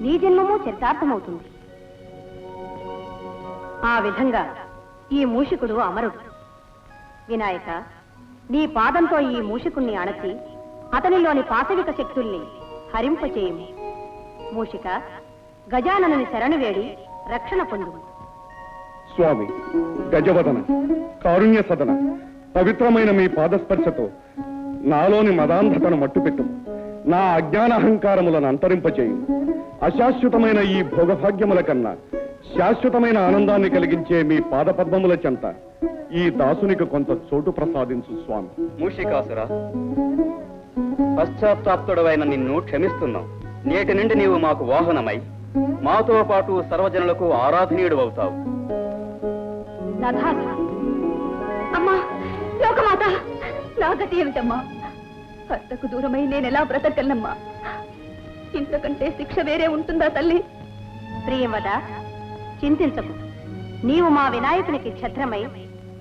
నీ జన్మము చరితార్థమవుతుంది. ఆ విధంగా ఈ మూషికుడు అమరుడు. వినాయక, నీ పాదంతో ఈ మూషికుణ్ణి అణచి అతనిలోని పాశవిక శక్తుల్ని హరింపచేయము. మూషిక, గజాననుని శరణు వేడి రక్షణ పొందు. స్వామి, గజవదన, కారుణ్య సదన, పవిత్రమైన మీ పాదస్పర్శతో నాలోని మదాంధతను మట్టుపెట్టు. నా అజ్ఞానహంకారములను అంతరింపచేయు. అశాశ్వతమైన ఈ భోగభాగ్యముల కన్నా శాశ్వతమైన ఆనందాన్ని కలిగించే మీ పాదపద్మముల చెంత ఈ దాసునికి కొంత చోటు ప్రసాదించు స్వామి. మూషికాసుర, పశ్చాత్తాప్తుడవైన నిన్ను క్షమిస్తున్నాం. నేటి నుండి నీవు మాకు వాహనమై మాతో పాటు సర్వజనులకు ఆరాధనీయుడు అవుతావు. అమ్మా లోకమాత, నా గతి ఏమిటమ్మా? భర్తకు దూరమై నేనెలా బ్రతకగలనమ్మా? ఇంతకంటే శిక్ష వేరే ఉంటుందా తల్లి? ప్రియవద, చింతించకు. నీవు మా వినాయకునికి ఛత్రమై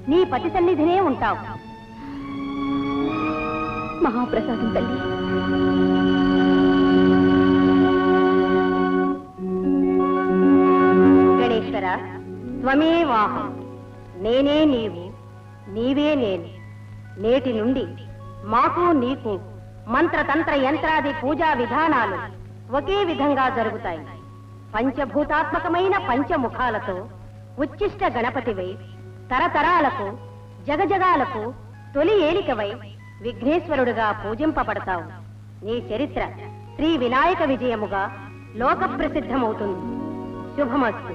నీ పతి సన్నిధినే ఉంటావు. మహాప్రసాదం తల్లి. గణేశ్వర, త్వమేవాహం. నేనే నీవు, నీవే నేను. నేటి నుండి మాకు నీకు మంత్రతంత్ర యంత్రాది పూజా విధానాలు ఒకే విధంగా జరుగుతాయి. పంచభూతాత్మకమైన పంచముఖాలతో ఉచ్చిష్ట గణపతివై తరతరాలకు జగజగాలకు తొలి ఏలికవై విఘ్నేశ్వరుడుగా పూజింపబడతావు. నీ చరిత్ర శ్రీ వినాయక విజయముగా లోక ప్రసిద్ధమవుతుంది. శుభమస్తు.